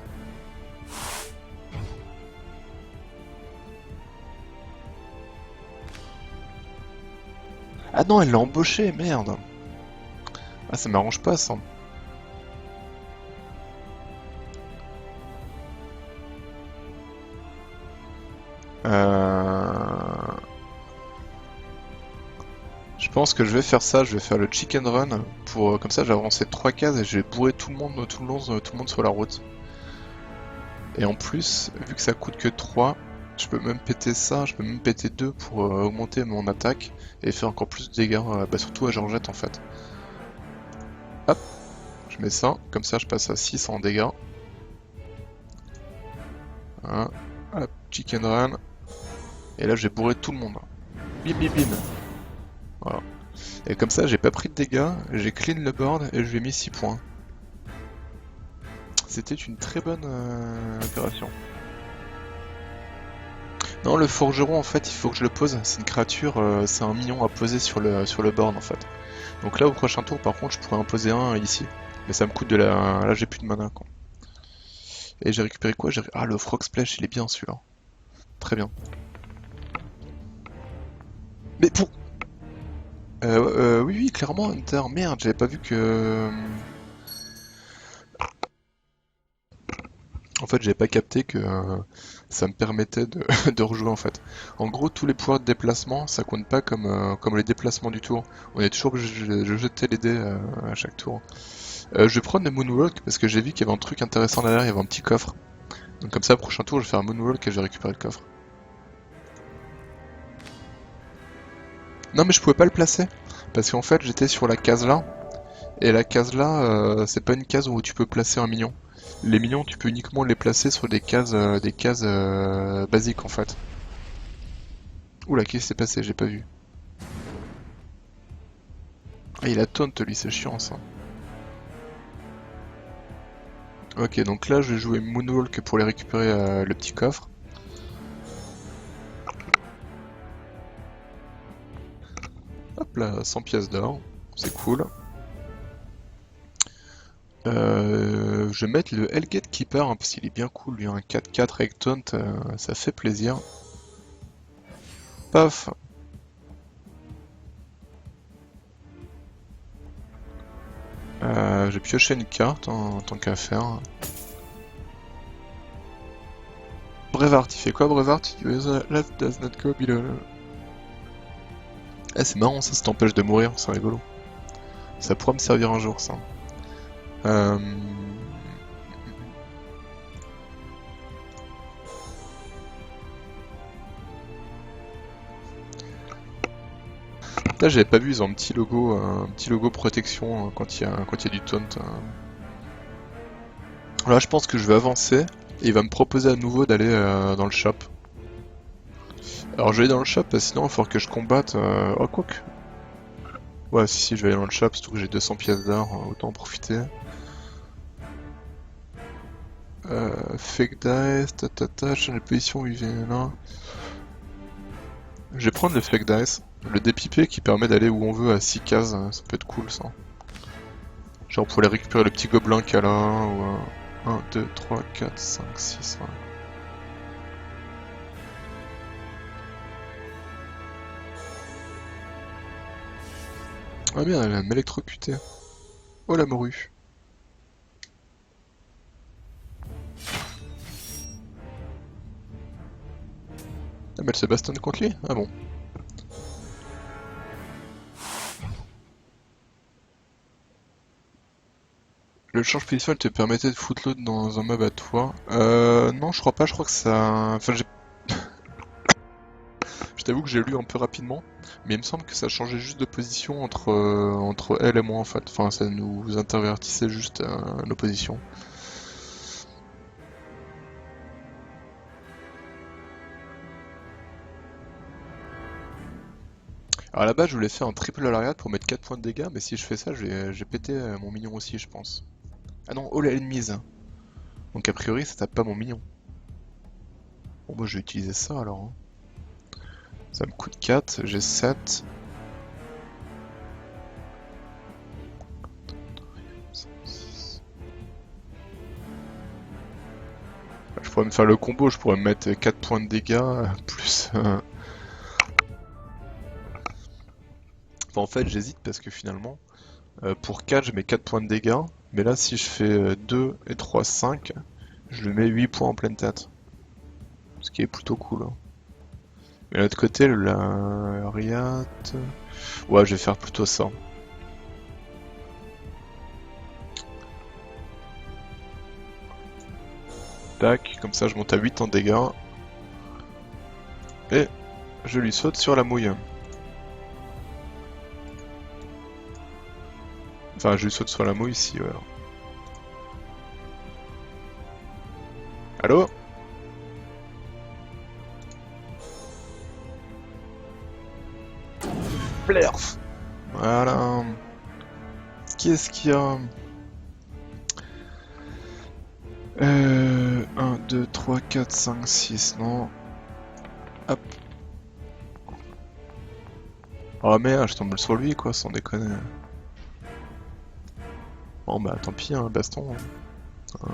Ah non, elle l'a embauché, merde! Ah, ça m'arrange pas, ça. Euh... Je pense que je vais faire ça, je vais faire le chicken run pour comme ça j'ai avancé 3 cases et je vais bourrer tout le monde tout le monde sur la route. Et en plus, vu que ça coûte que 3, je peux même péter ça, je peux même péter 2 pour augmenter mon attaque et faire encore plus de dégâts, bah surtout à Georgette en fait. Hop, je mets ça, comme ça je passe à 6 en dégâts. Voilà. Hop, chicken run. Et là j'ai bourré tout le monde. Bim bim bim. Voilà. Et comme ça j'ai pas pris de dégâts, j'ai clean le board et je lui ai mis 6 points. C'était une très bonne opération. Non, le forgeron, en fait, il faut que je le pose. C'est une créature, c'est un minion à poser sur le board, en fait. Donc là, au prochain tour, par contre, je pourrais en poser un ici. Mais ça me coûte de la... Là, j'ai plus de mana, quoi. Et j'ai récupéré quoi? Ah, le Frog Splash, il est bien, celui-là. Très bien. Mais pour... oui, oui, clairement, Hunter. Merde, j'avais pas vu que... En fait, j'avais pas capté que ça me permettait de, de rejouer en fait. En gros, tous les pouvoirs de déplacement, ça compte pas comme, comme les déplacements du tour. On est toujours obligé de jeter les dés à chaque tour. Je vais prendre le Moonwalk parce que j'ai vu qu'il y avait un truc intéressant derrière, il y avait un petit coffre. Donc comme ça, au prochain tour, je vais faire un Moonwalk et je vais récupérer le coffre. Non mais je pouvais pas le placer, parce qu'en fait j'étais sur la case là, et la case là, c'est pas une case où tu peux placer un minion. Les minions, tu peux uniquement les placer sur des cases basiques en fait. Oula, qu'est-ce qui s'est passé? J'ai pas vu. Ah, il a taunt lui, c'est chiant ça. Ok, donc là je vais jouer Moonwalk pour les récupérer le petit coffre. Hop là, 100 pièces d'or, c'est cool. Je vais mettre le Hellgate Keeper hein, parce qu'il est bien cool, lui, un 4-4 avec taunt, ça fait plaisir. Paf! J'ai pioché une carte en tant qu'à faire. Brevard, il fait quoi Brevard? User left does not go below. Eh, c'est marrant ça t'empêche de mourir, c'est rigolo. Ça pourra me servir un jour ça. Euh... Là j'avais pas vu, ils ont un petit logo protection quand il y a du taunt. Là je pense que je vais avancer et il va me proposer à nouveau d'aller dans le shop. Alors je vais aller dans le shop, sinon il va falloir que je combatte. Oh quoique. Ouais si je vais aller dans le shop, surtout que j'ai 200 pièces d'or, autant en profiter. Fake dice, change de position où il vient là. Je vais prendre le fake dice, le dépipé qui permet d'aller où on veut à 6 cases, ça peut être cool ça. Genre pour aller récupérer le petit gobelin qu'il y a là, ou 1, 2, 3, 4, 5, 6, ouais. Ah bien, elle va m'électrocuter. Oh la morue. Ah mais elle se bastonne contre lui? Ah bon. Le change position, elle te permettait de foutre l'autre dans un mob à toi. Non, je crois pas, je crois que ça... Enfin, je t'avoue que j'ai lu un peu rapidement, mais il me semble que ça changeait juste de position entre elle et moi en fait. Enfin, ça nous intervertissait juste nos positions. Alors là-bas, je voulais faire un triple à l'arrière pour mettre 4 points de dégâts, mais si je fais ça, je vais péter mon minion aussi, je pense. Ah non, oh la mise. Donc a priori, ça tape pas mon minion. Bon, moi je vais utiliser ça alors. Hein. Ça me coûte 4, j'ai 7. Je pourrais me faire le combo, je pourrais me mettre 4 points de dégâts, plus... Enfin, en fait, j'hésite parce que finalement, pour 4, je mets 4 points de dégâts. Mais là, si je fais 2 et 3, 5, je lui mets 8 points en pleine tête. Ce qui est plutôt cool. Hein. Mais de l'autre côté, la Riat... Ouais, je vais faire plutôt ça. Tac, comme ça je monte à 8 en dégâts. Et je lui saute sur la mouille. Enfin, je lui saute sur la mouille ici, ouais. Allô? Blerf! Voilà. Qu'est-ce qu'il y a? 1, 2, 3, 4, 5, 6, non. Hop. Oh merde, je tombe sur lui quoi, sans déconner. Bon bah tant pis, hein, baston. Hein.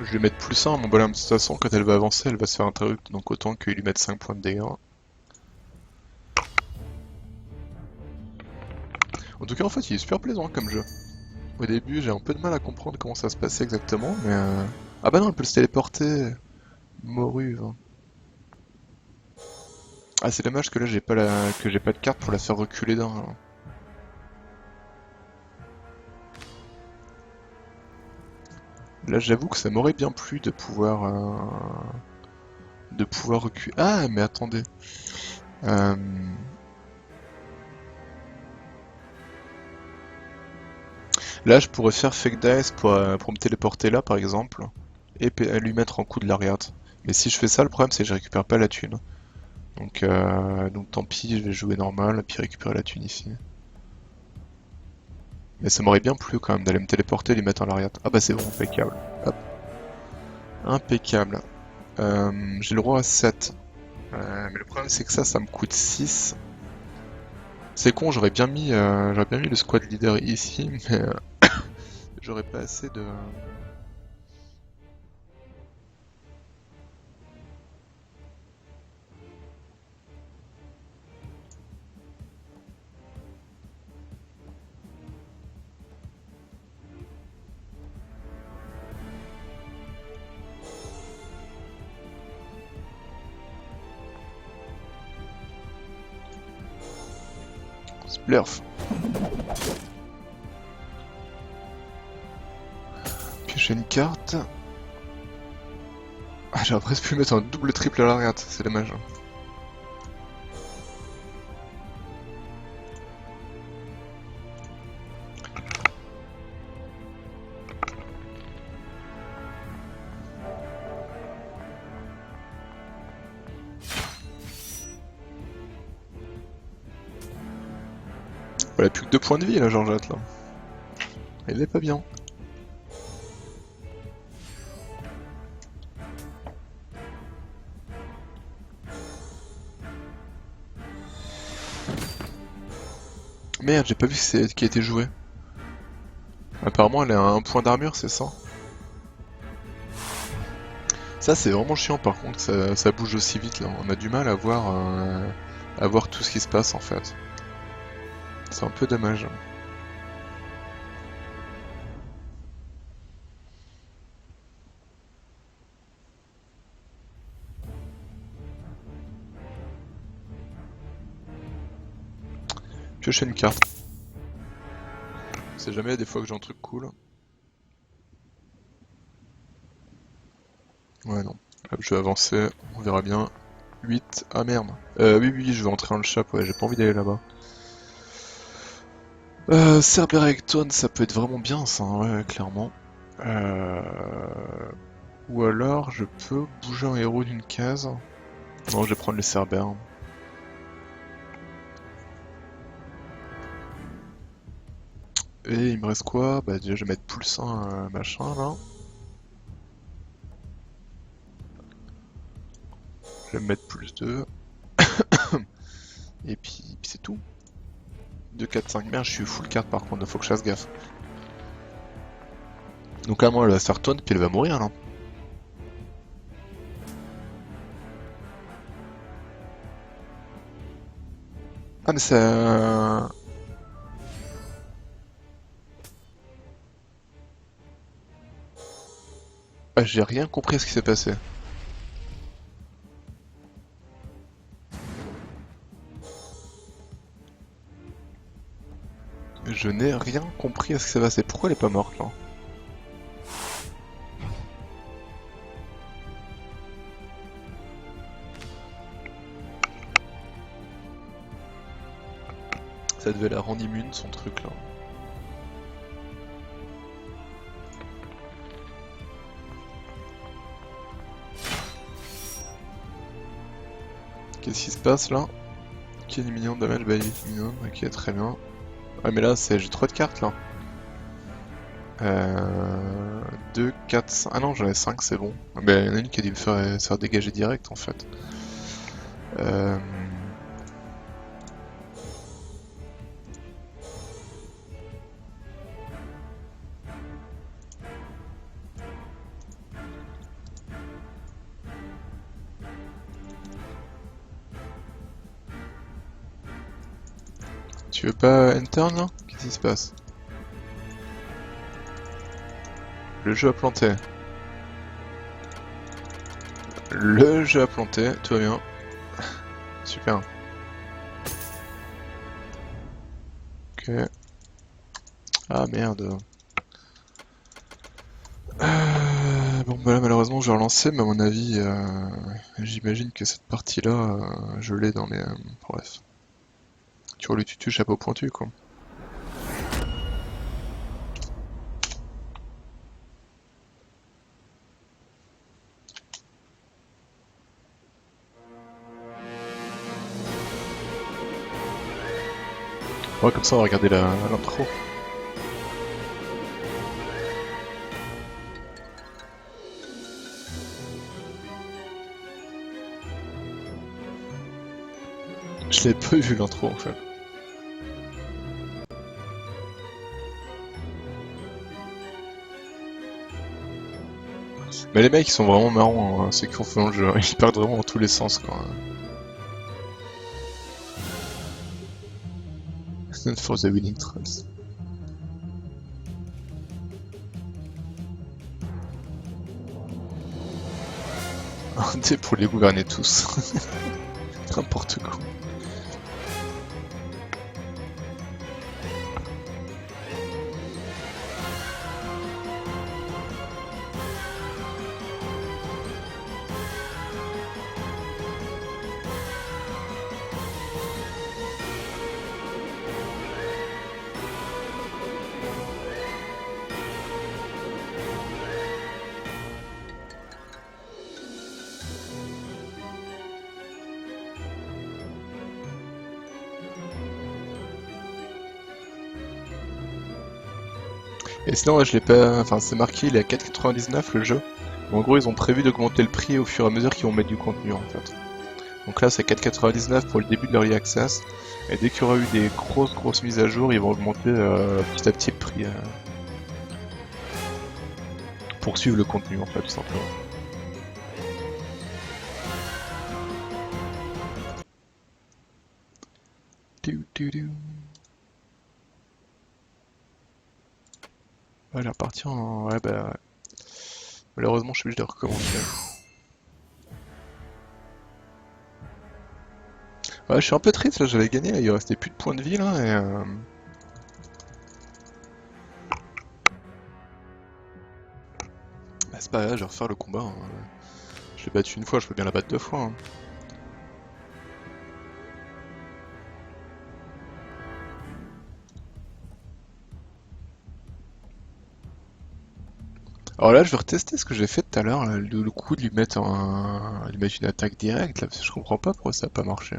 Je vais mettre plus 1, mon bonhomme, de toute façon quand elle va avancer, elle va se faire un truc, donc autant qu'il lui mette 5 points de dégâts. En tout cas, en fait, il est super plaisant comme jeu. Au début, j'ai un peu de mal à comprendre comment ça se passait exactement, mais... Ah bah non, elle peut se téléporter. Morue. Hein. Ah, c'est dommage que là, j'ai pas de carte pour la faire reculer d'un. Hein. Là, j'avoue que ça m'aurait bien plu de pouvoir reculer. Ah, mais attendez. Euh... Là, je pourrais faire Fake Dice pour me téléporter là, par exemple, et lui mettre en coup de l'Ariat. Mais si je fais ça, le problème, c'est que je récupère pas la thune. Donc tant pis, je vais jouer normal, puis récupérer la thune ici. Mais ça m'aurait bien plu quand même d'aller me téléporter et lui mettre en l'Ariat. Ah bah c'est bon, impeccable. Hop. Impeccable. J'ai le roi à 7. Mais le problème c'est que ça me coûte 6. C'est con, j'aurais bien mis le squad leader ici, mais j'aurais pas assez de... Splurf. Piocher une carte. Ah, j'aurais presque pu mettre un double triple à l'arrière, c'est dommage. Elle a plus que 2 points de vie, la Georgette, là. Elle est pas bien. Merde, j'ai pas vu qui a été joué. Apparemment, elle a un point d'armure, c'est ça? Ça, c'est vraiment chiant, par contre, ça bouge aussi vite, là. On a du mal à voir tout ce qui se passe, en fait. C'est un peu dommage. Piocher une carte. On sait jamais, des fois que j'ai un truc cool. Ouais, non. Hop, je vais avancer, on verra bien. 8. Ah merde. Oui, je vais entrer dans le shop, ouais, j'ai pas envie d'aller là-bas. Cerberus, ça peut être vraiment bien, ça, hein, ouais, clairement. Ou alors, je peux bouger un héros d'une case. Non, je vais prendre les Cerbères. Et il me reste quoi? Bah déjà je vais mettre plus 1 machin là. Je vais mettre plus 2. Et puis c'est tout. 2, 4, 5. Merde, je suis full carte par contre, il faut que je fasse gaffe. Donc là moi elle va se faire taunt puis elle va mourir là. Ah mais ça... Ah, j'ai rien compris à ce qui s'est passé. Je n'ai rien compris à ce qui s'est passé. Pourquoi elle est pas morte là? Ça devait la rendre immune son truc là. Qu'est-ce qui se passe là? Qui est mignon damage by minimum, ok très bien. Ouais mais là j'ai trop de cartes là. 2, 4, 5... Ah non j'en ai 5 c'est bon. Bah il y en a une qui a dû me faire, se faire dégager direct en fait. Tu veux pas enter là? Qu'est-ce qui se passe? Le jeu a planté. Le jeu a planté, tout va bien. Super. Ok. Ah merde. Bon bah là malheureusement je vais relancer, mais à mon avis, j'imagine que cette partie-là, je l'ai dans les... bref. Tu le tutu, chapeau pointu quoi. Ouais, comme ça on va regarder l'intro. Je l'ai pas vu l'intro en fait. Mais les mecs ils sont vraiment marrants, hein, ceux qui font le jeu, ils partent vraiment dans tous les sens quoi. For the winning trolls. Un dé pour les gouverner tous. N'importe quoi. Et sinon, ouais, je l'ai pas. Enfin, c'est marqué, il est à 4,99 le jeu. En gros, ils ont prévu d'augmenter le prix au fur et à mesure qu'ils vont mettre du contenu en fait. Donc là, c'est 4,99 pour le début de l'Early Access. Et dès qu'il y aura eu des grosses mises à jour, ils vont augmenter petit à petit le prix pour suivre le contenu en fait, tout simplement. Ouais, il est reparti en. Ouais, bah. Ouais. Malheureusement, je suis obligé de recommencer. Ouais, je suis un peu triste là, j'avais gagné, il restait plus de points de vie là et. Bah, c'est pas grave, je vais refaire le combat. Hein. Je l'ai battu une fois, je peux bien la battre deux fois. Hein. Alors là, je vais retester ce que j'ai fait tout à l'heure, le coup de lui mettre une attaque directe, là, parce que je comprends pas pourquoi ça a pas marché.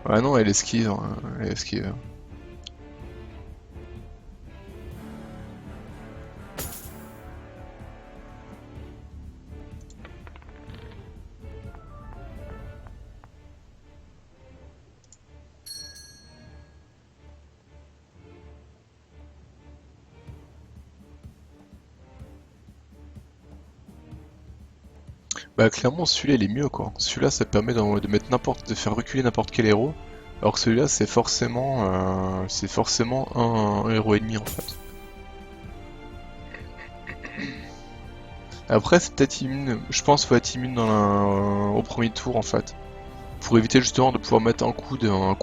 Ouais non, elle esquive, hein, elle esquive. Bah clairement celui-là il est mieux quoi. Celui-là ça permet de mettre de faire reculer n'importe quel héros. Alors que celui-là c'est forcément un héros ennemi en fait. Après c'est peut-être immune, je pense qu'il faut être immune au premier tour en fait. Pour éviter justement de pouvoir mettre un coup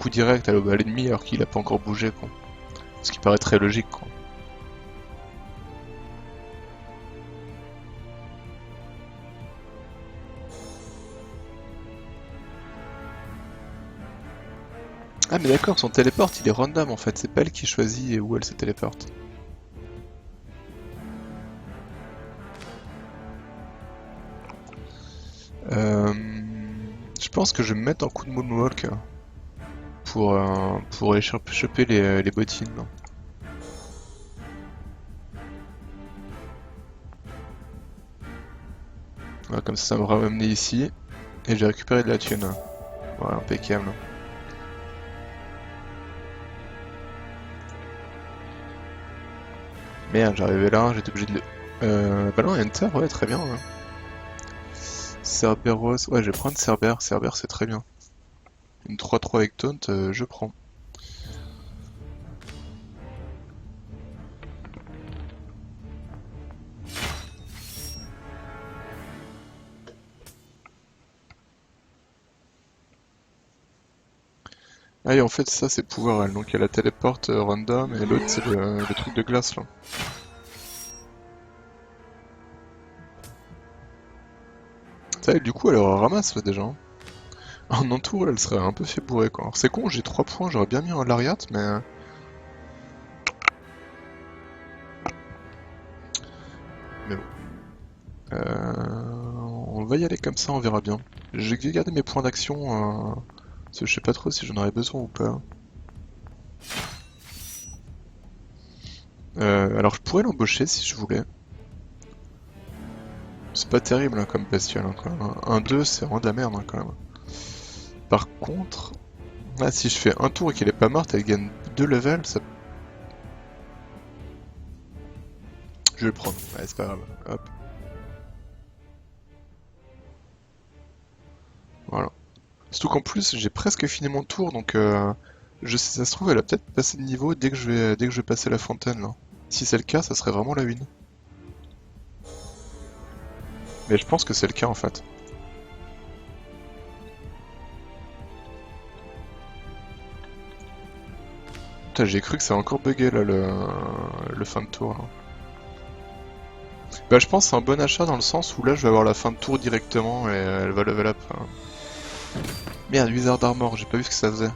direct à l'ennemi alors qu'il a pas encore bougé quoi. Ce qui paraît très logique quoi. Ah mais d'accord, son téléporte il est random en fait, c'est pas elle qui choisit où elle se téléporte. Je pense que je vais me mettre un coup de Moonwalk pour aller choper les bottines. Là. Voilà, comme ça me ramener ici et j'ai récupéré de la thune. Voilà, impeccable. Merde, j'arrivais là, j'étais obligé de le... bah non, Enter, ouais, très bien. Hein. Cerberos, ouais, je vais prendre Cerber, Cerber c'est très bien. Une 3-3 avec Taunt, je prends. Ah et en fait ça c'est pouvoir elle, donc il y a la téléporte random et l'autre c'est le truc de glace là. Ça et du coup elle aura ramasse là déjà. Hein. En entour elle serait un peu fait bourrer quoi. C'est con, j'ai 3 points, j'aurais bien mis un Lariat mais... Mais bon. On va y aller comme ça, on verra bien. J'ai gardé mes points d'action, parce que je sais pas trop si j'en aurais besoin ou pas. Alors je pourrais l'embaucher si je voulais. C'est pas terrible hein, comme bestiole hein, quand même. 1-2 c'est vraiment de la merde hein, quand même. Par contre, là si je fais un tour et qu'elle est pas morte, elle gagne 2 levels, vais le prendre. Ouais, c'est pas grave. Hop. Voilà. Surtout qu'en plus, j'ai presque fini mon tour, donc je sais, ça se trouve, elle a peut-être passé de niveau dès que je vais passer la fontaine, là. Si c'est le cas, ça serait vraiment la win. Mais je pense que c'est le cas, en fait. Putain, j'ai cru que ça a encore bugué, là, le fin de tour, là. Bah, je pense que c'est un bon achat dans le sens où là, je vais avoir la fin de tour directement et elle va level up. Merde, Wizard Armor, j'ai pas vu ce que ça faisait.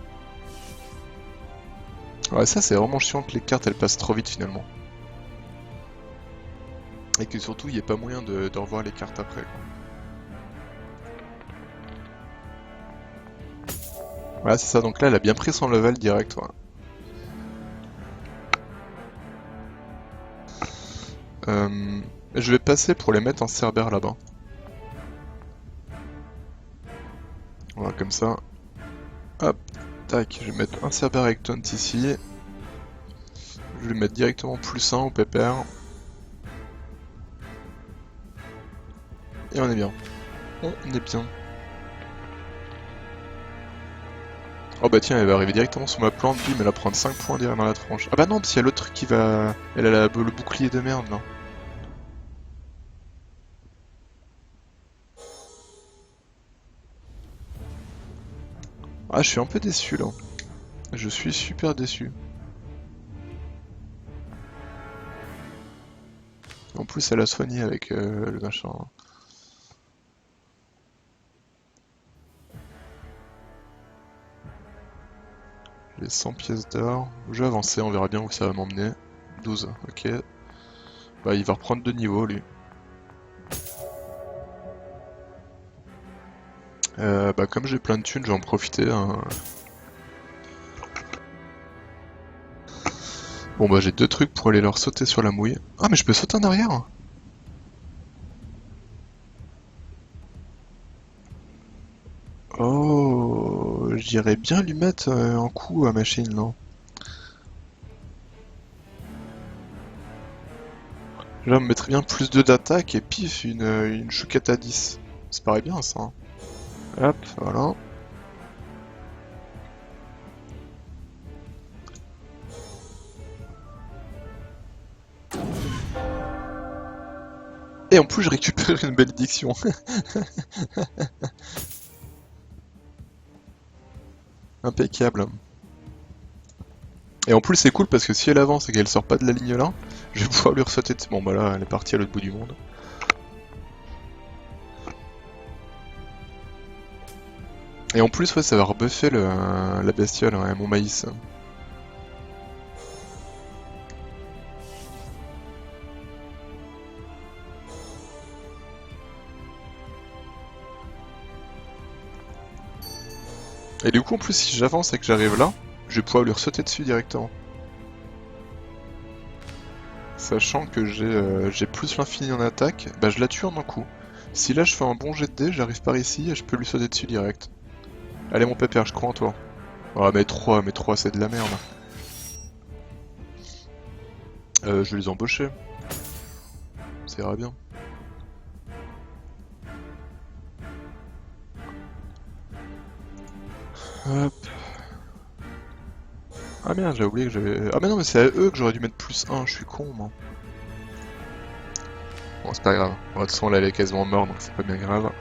Ouais, ça, c'est vraiment chiant que les cartes, elles passent trop vite, finalement. Et que surtout, il n'y ait pas moyen de revoir les cartes après, quoi. Voilà, c'est ça, donc là, elle a bien pris son level direct, ouais. Je vais passer pour les mettre en Cerbère là-bas. Voilà, comme ça. Hop, tac, je vais mettre un Cerbère avec Taunt ici. Je vais mettre directement +1 au pépère. Et on est bien. On est bien. Oh bah tiens, elle va arriver directement sur ma plante, bim, elle va prendre 5 points derrière dans la tronche. Ah bah non, parce qu'il y a l'autre truc qui va... Elle a le bouclier de merde, là. Ah, je suis un peu déçu, là. Je suis super déçu. En plus, elle a soigné avec le machin. J'ai 100 pièces d'or. Je vais avancer, on verra bien où ça va m'emmener. 12, ok. Bah, il va reprendre de niveau, lui. Bah, comme j'ai plein de thunes, je vais en profiter, hein. Bon, bah, j'ai deux trucs pour aller leur sauter sur la mouille. Ah, mais je peux sauter en arrière! Oh, j'irais bien lui mettre un coup à machine, là. Là, on me mettrait bien plus 2 d'attaque et pif, une chouquette à 10. Ça paraît bien, ça, hein. Hop, voilà. Et en plus, je récupère une bénédiction. Impeccable. Et en plus, c'est cool parce que si elle avance et qu'elle sort pas de la ligne là, je vais pouvoir lui ressauter dessus. Bon, bah là, elle est partie à l'autre bout du monde. Et en plus, ouais, ça va rebuffer la bestiole, ouais, mon maïs. Et du coup, en plus, si j'avance et que j'arrive là, je vais pouvoir lui ressauter dessus directement. Sachant que j'ai plus l'infini en attaque, bah je la tue en un coup. Si là je fais un bon jet de dés, j'arrive par ici et je peux lui sauter dessus direct. Allez mon pépère, je crois en toi. Ah mais 3 c'est de la merde. Je vais les embaucher. Ça ira bien. Hop. Ah merde, j'ai oublié que j'avais... Ah mais non, mais c'est à eux que j'aurais dû mettre +1, je suis con moi. Bon, c'est pas grave. Bon, de toute façon, là elle est quasiment morte, donc c'est pas bien grave.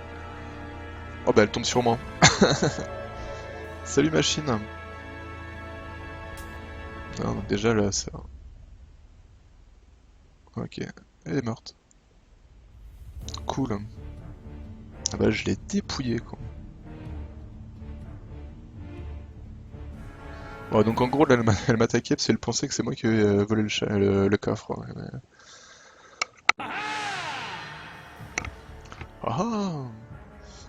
Oh bah elle tombe sur moi. Salut machine. Non, donc déjà là, ça... Ok, elle est morte. Cool. Ah bah je l'ai dépouillé quoi. Bon, donc en gros, là, elle m'attaquait parce qu'elle pensait que c'est moi qui avais volé le coffre. Ouais, Ah ah.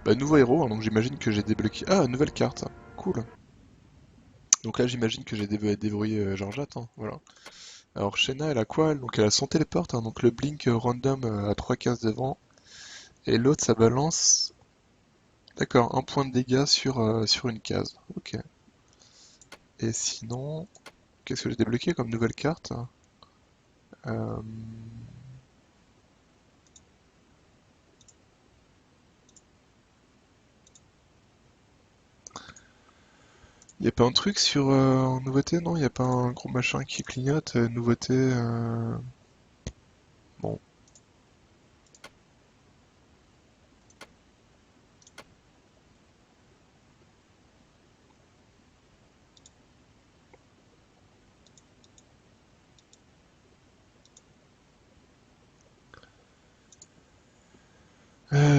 Bah, nouveau héros, hein, donc j'imagine que j'ai débloqué... Ah, nouvelle carte. Cool. Donc là, j'imagine que j'ai déverrouillé Georgette, hein, voilà. Alors, Shena, elle a quoi, elle? Donc elle a son téléporte, hein, donc le blink random à 3 cases devant. Et l'autre, ça balance... D'accord, un point de dégâts sur une case. Ok. Et sinon... Qu'est-ce que j'ai débloqué comme nouvelle carte? Euh, Y a pas un truc sur nouveauté, non? Y a pas un gros machin qui clignote, nouveauté, bon.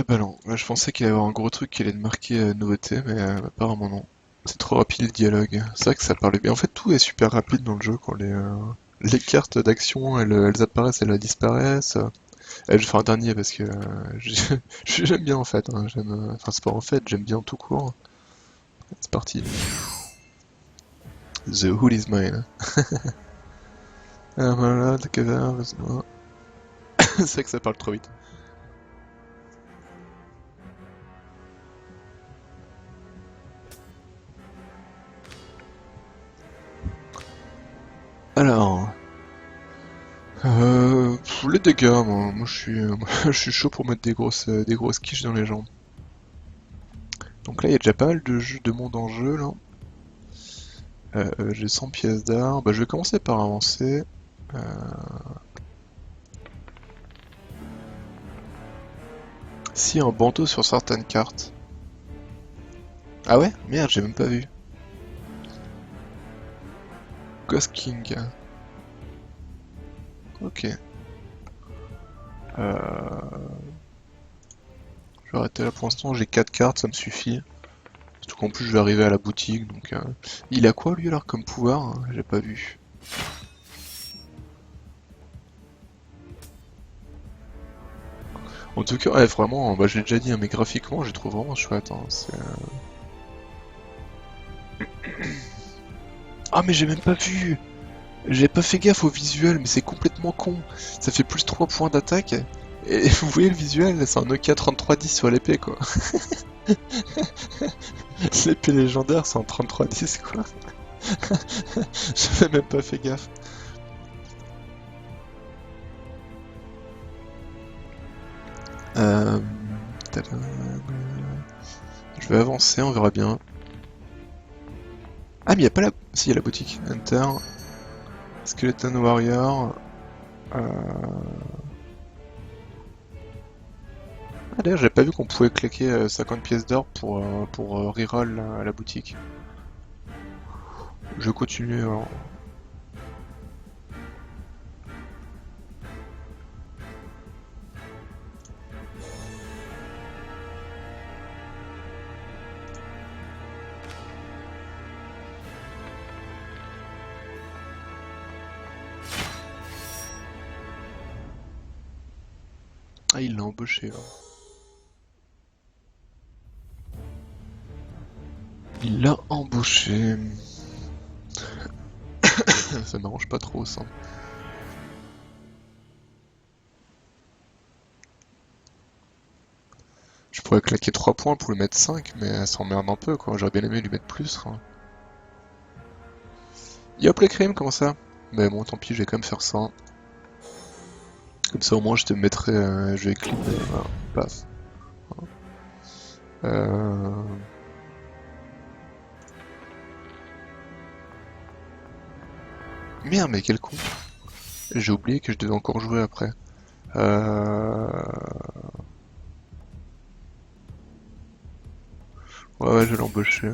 Bah non, là, je pensais qu'il allait y avoir un gros truc qui allait te marquer nouveauté, mais apparemment non. C'est trop rapide le dialogue. C'est vrai que ça parle bien. En fait, tout est super rapide dans le jeu quand les cartes d'action elles apparaissent, elles disparaissent. Je vais faire un dernier parce que j'aime bien en fait. Hein, enfin, c'est pas en fait, j'aime bien tout court. C'est parti. The Hood is mine. Ah voilà, the cadaver is mine. C'est vrai que ça parle trop vite. Alors, les dégâts, moi je suis, je suis chaud pour mettre des grosses quiches dans les jambes. Donc là, il y a déjà pas mal de monde en jeu là. J'ai 100 pièces d'art. Bah, je vais commencer par avancer. Euh, Si, un bandeau sur certaines cartes. Ah ouais? Merde, j'ai même pas vu. Ghost King. Ok. Je vais arrêter là pour l'instant, j'ai 4 cartes, ça me suffit. Surtout qu'en plus je vais arriver à la boutique, donc... Il a quoi lui alors comme pouvoir? Hein, j'ai pas vu. En tout cas, ouais, vraiment, bah, je l'ai déjà dit, hein, mais graphiquement, je les trouve vraiment chouette. Hein, ah, mais j'ai même pas vu! J'ai pas fait gaffe au visuel, mais c'est complètement con. Ça fait plus 3 points d'attaque. Et vous voyez le visuel, c'est un Nokia 3310 sur l'épée, quoi. L'épée légendaire, c'est un 3310, quoi. J'avais même pas fait gaffe. Euh... tadam. Je vais avancer, on verra bien. Ah, mais y a pas la... Si, y a la boutique. Enter. Skeleton Warrior. Euh... Ah, d'ailleurs, j'avais pas vu qu'on pouvait claquer 50 pièces d'or pour reroll à la boutique. Je continue alors. Ah, il l'a embauché là. Il l'a embauché. Ça m'arrange pas trop ça. Je pourrais claquer 3 points pour lui mettre 5, mais ça emmerde un peu quoi. J'aurais bien aimé lui mettre plus. Hein. Yop les crimes, comment ça? Mais bon, tant pis, je vais quand même faire ça. Comme ça au moins je te mettrai. Je vais clipper. Voilà, paf. Euh... Merde, mais quel con. J'ai oublié que je devais encore jouer après. Ouais, ouais, je vais l'embaucher.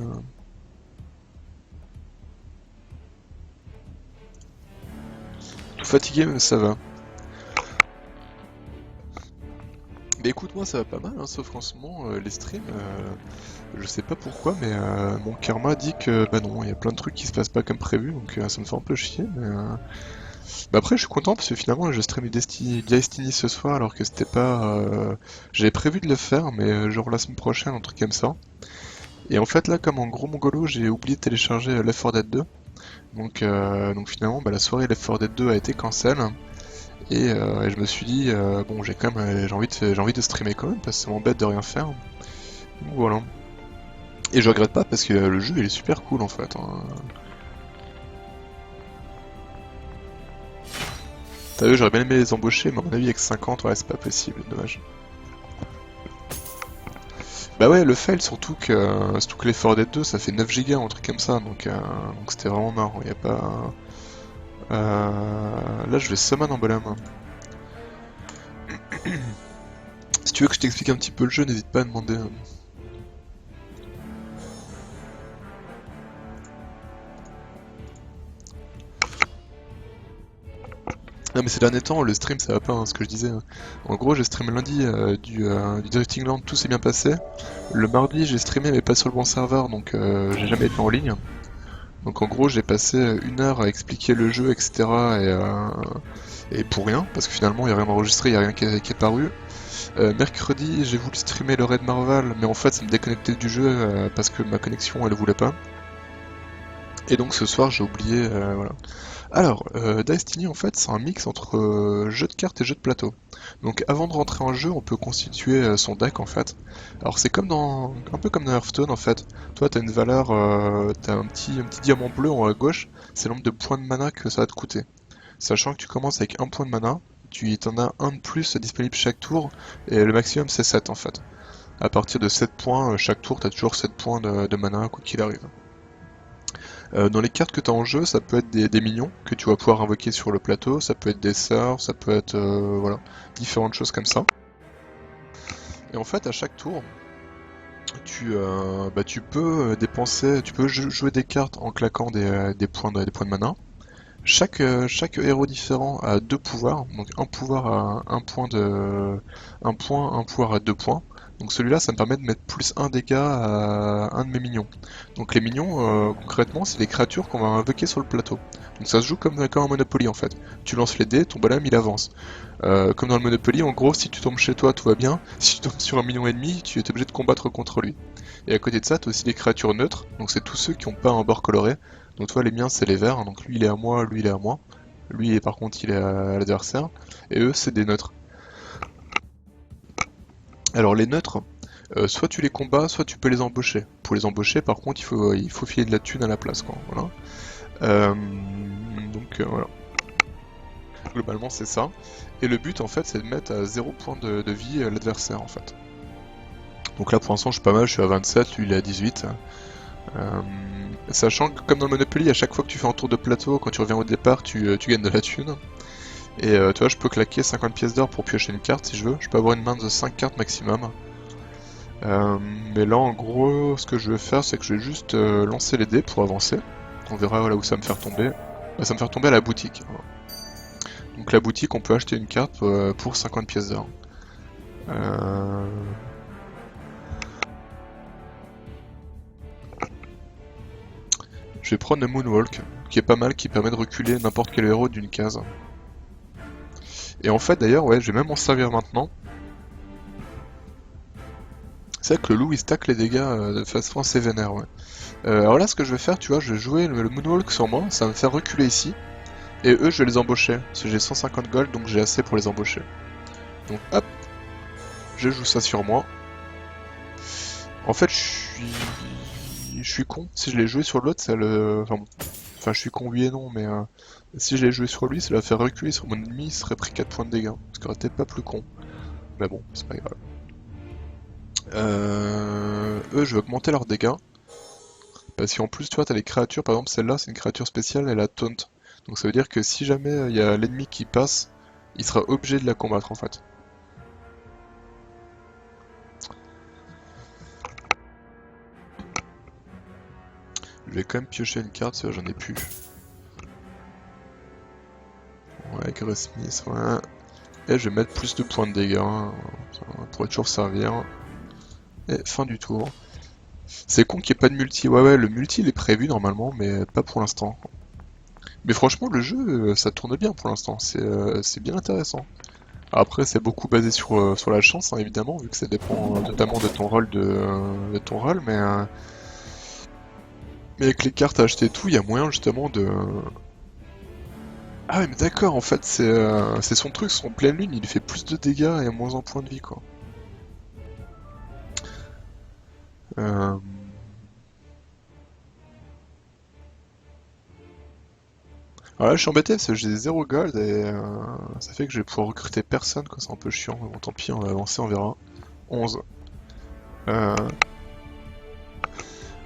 Tout fatigué, mais ça va. Mais écoute, moi ça va pas mal, hein, sauf qu'en ce moment, les streams, je sais pas pourquoi, mais mon karma dit que bah non, il y a plein de trucs qui se passent pas comme prévu, donc ça me fait un peu chier, mais... Bah après, je suis content parce que finalement, je stream Destiny ce soir alors que c'était pas... J'avais prévu de le faire, mais genre la semaine prochaine, un truc comme ça. Et en fait, là, comme en gros mongolo, j'ai oublié de télécharger Left 4 Dead 2. Donc finalement, bah, la soirée Left 4 Dead 2 a été cancel. Et je me suis dit, bon, j'ai quand même, j'ai envie de streamer quand même parce que ça m'embête de rien faire. Donc voilà. Et je regrette pas parce que le jeu il est super cool en fait. Hein. T'as vu, j'aurais bien aimé les embaucher, mais à mon avis avec 50, ouais, c'est pas possible, dommage. Bah ouais, le fail, surtout que l'effort Dead 2, ça fait 9 gigas, un truc comme ça, donc c'était vraiment marrant, y a pas... Là, je vais summon en bonhomme. Si tu veux que je t'explique un petit peu le jeu, n'hésite pas à demander. Non mais ces derniers temps, le stream ça va pas, ce que je disais. En gros, j'ai streamé lundi du Drifting Land, tout s'est bien passé. Le mardi, j'ai streamé mais pas sur le bon serveur, donc j'ai jamais été en ligne. Donc en gros, j'ai passé 1 heure à expliquer le jeu, etc. Et pour rien, parce que finalement, il n'y a rien enregistré, il n'y a rien qui est paru. Mercredi, j'ai voulu streamer le Raid Marvel, mais en fait, ça me déconnectait du jeu parce que ma connexion, elle voulait pas. Et donc ce soir, j'ai oublié, voilà. Alors, Destiny, en fait, c'est un mix entre jeu de cartes et jeu de plateau. Donc avant de rentrer en jeu, on peut constituer son deck, en fait. Alors c'est comme un peu comme dans Hearthstone, en fait. Toi, t'as une valeur, t'as un petit diamant bleu en haut à gauche, c'est le nombre de points de mana que ça va te coûter. Sachant que tu commences avec un point de mana, tu t'en as un de plus disponible chaque tour, et le maximum c'est 7 en fait. À partir de 7 points, chaque tour, t'as toujours 7 points de mana, quoi qu'il arrive. Dans les cartes que tu as en jeu, ça peut être des minions que tu vas pouvoir invoquer sur le plateau, ça peut être des sorts, ça peut être voilà, différentes choses comme ça. Et en fait, à chaque tour, tu peux dépenser, tu peux jouer des cartes en claquant des points de mana. Chaque héros différent a 2 pouvoirs, donc un pouvoir à un pouvoir à 2 points. Donc celui-là, ça me permet de mettre plus un dégât à un de mes minions. Donc les minions, concrètement, c'est les créatures qu'on va invoquer sur le plateau. Donc ça se joue comme un Monopoly en fait. Tu lances les dés, ton bonhomme il avance. Comme dans le Monopoly, en gros, si tu tombes chez toi, tout va bien. Si tu tombes sur un minion ennemi, tu es obligé de combattre contre lui. Et à côté de ça, tu as aussi des créatures neutres, donc c'est tous ceux qui n'ont pas un bord coloré. Donc toi, les miens, c'est les verts, donc lui il est à moi, lui il est à moi. Lui, par contre, il est à l'adversaire. Et eux, c'est des neutres. Alors les neutres, soit tu les combats, soit tu peux les embaucher. Pour les embaucher, par contre, il faut filer de la thune à la place, quoi. Voilà. Voilà. Globalement, c'est ça. Et le but, en fait, c'est de mettre à 0 point de vie l'adversaire, en fait. Donc là, pour l'instant, je suis pas mal, je suis à 27, lui il est à 18. Sachant que, comme dans le Monopoly, à chaque fois que tu fais un tour de plateau, quand tu reviens au départ, tu gagnes de la thune. Et tu vois, je peux claquer 50 pièces d'or pour piocher une carte si je veux. Je peux avoir une main de 5 cartes maximum. Mais là, en gros, ce que je vais faire, c'est que je vais juste lancer les dés pour avancer. On verra là où ça va me faire tomber. Ça va me faire tomber à la boutique. Voilà. Donc la boutique, on peut acheter une carte pour 50 pièces d'or. Je vais prendre le Moonwalk, qui est pas mal, qui permet de reculer n'importe quel héros d'une case. Et en fait, d'ailleurs, ouais, je vais même en servir maintenant. C'est vrai que le loup il stack les dégâts de façon assez vénère, ouais. Alors là, ce que je vais faire, tu vois, je vais jouer le Moonwalk sur moi, ça va me faire reculer ici. Et eux, je vais les embaucher, parce que j'ai 150 gold, donc j'ai assez pour les embaucher. Donc hop, je joue ça sur moi. En fait, je suis con. Si je l'ai joué sur l'autre, ça le... Enfin, je suis con, oui et non, mais si je l'ai joué sur lui, ça l'a fait reculer sur mon ennemi, il serait pris 4 points de dégâts. Ce qui aurait peut-être pas plus con. Mais bon, c'est pas grave. Eux, je vais augmenter leurs dégâts. Parce qu'en plus, tu vois, t'as les créatures, par exemple, celle-là, c'est une créature spéciale, elle a taunt. Donc ça veut dire que si jamais il y a l'ennemi qui passe, il sera obligé de la combattre en fait. Je vais quand même piocher une carte, ça j'en ai plus. Ouais, Smith, ouais. Et je vais mettre plus de points de dégâts, hein. Ça pourrait toujours servir. Et fin du tour. C'est con qu'il n'y ait pas de multi. Ouais, le multi il est prévu normalement, mais pas pour l'instant. Mais franchement, le jeu, ça tourne bien pour l'instant. C'est bien intéressant. Après, c'est beaucoup basé sur la chance, hein, évidemment, vu que ça dépend notamment de ton rôle, mais avec les cartes à acheter et tout, il y a moyen justement de... Ah ouais, mais d'accord, en fait, c'est son truc, son pleine lune, il fait plus de dégâts et moins en points de vie, quoi. Euh... Alors là, je suis embêté parce que j'ai 0 gold et ça fait que je vais pouvoir recruter personne, quoi, c'est un peu chiant. Mais bon, tant pis, on va avancer, on verra. 11. Euh,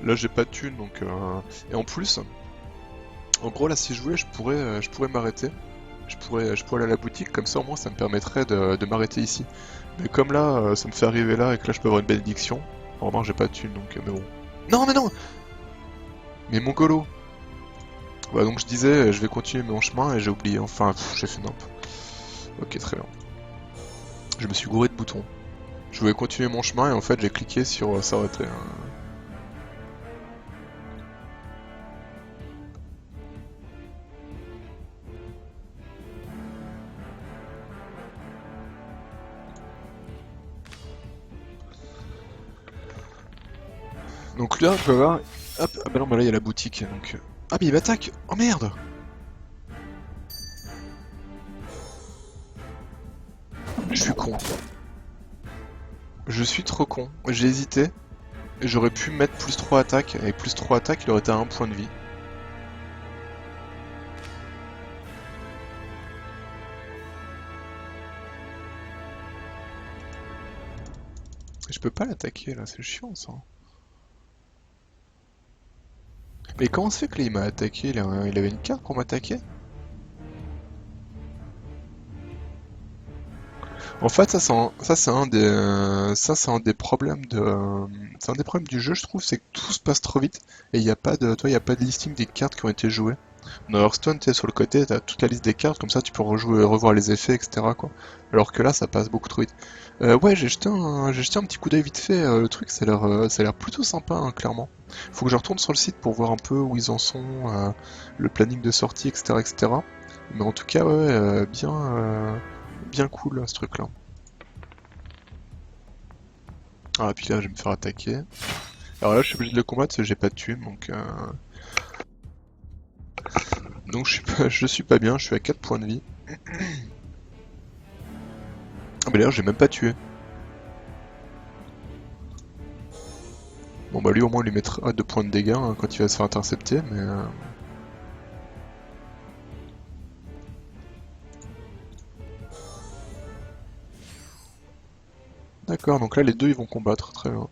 Là j'ai pas de thunes donc et en plus, en gros là si je voulais je pourrais m'arrêter. Je pourrais aller à la boutique, comme ça au moins ça me permettrait de m'arrêter ici. Mais comme là ça me fait arriver là et que là je peux avoir une bénédiction, normalement j'ai pas de thunes donc mais bon. Non mais non. Mais mon golo. Bah donc je disais je vais continuer mon chemin et j'ai oublié, enfin j'ai fait nimp. Ok très bien. Je me suis gouré de boutons. Je voulais continuer mon chemin et en fait j'ai cliqué sur s'arrêter. Donc là, je vais voir. Hop, ah bah non, bah là il y a la boutique. Donc... Ah, mais il m'attaque! Oh merde! Je suis con. Je suis trop con. J'ai hésité. J'aurais pu mettre plus 3 attaques. Avec plus 3 attaques, il aurait été à 1 point de vie. Je peux pas l'attaquer là, c'est chiant ça. Mais comment ça fait que là il m'a attaqué? Il avait une carte pour m'attaquer? En fait, ça c'est un des problèmes c'est un des problèmes du jeu, je trouve, c'est que tout se passe trop vite et il y a pas de, toi, il y a pas de listing des cartes qui ont été jouées. Dans Hearthstone, tu sais, sur le côté, t'as toute la liste des cartes, comme ça tu peux rejouer, revoir les effets, etc., quoi. Alors que là, ça passe beaucoup trop vite. Ouais, j'ai jeté un petit coup d'œil vite fait. Le truc, ça a l'air plutôt sympa, hein, clairement. Faut que je retourne sur le site pour voir un peu où ils en sont, le planning de sortie, etc., etc. Mais en tout cas, ouais, bien cool ce truc-là. Ah, puis là, je vais me faire attaquer. Alors là, je suis obligé de le combattre parce que j'ai pas de thune, donc je suis pas bien, je suis à 4 points de vie. Ah, mais d'ailleurs, j'ai même pas tué. Bon, bah lui, au moins, il lui mettra 2 points de dégâts hein, quand il va se faire intercepter, mais. D'accord, donc là, les deux, ils vont combattre, très bien.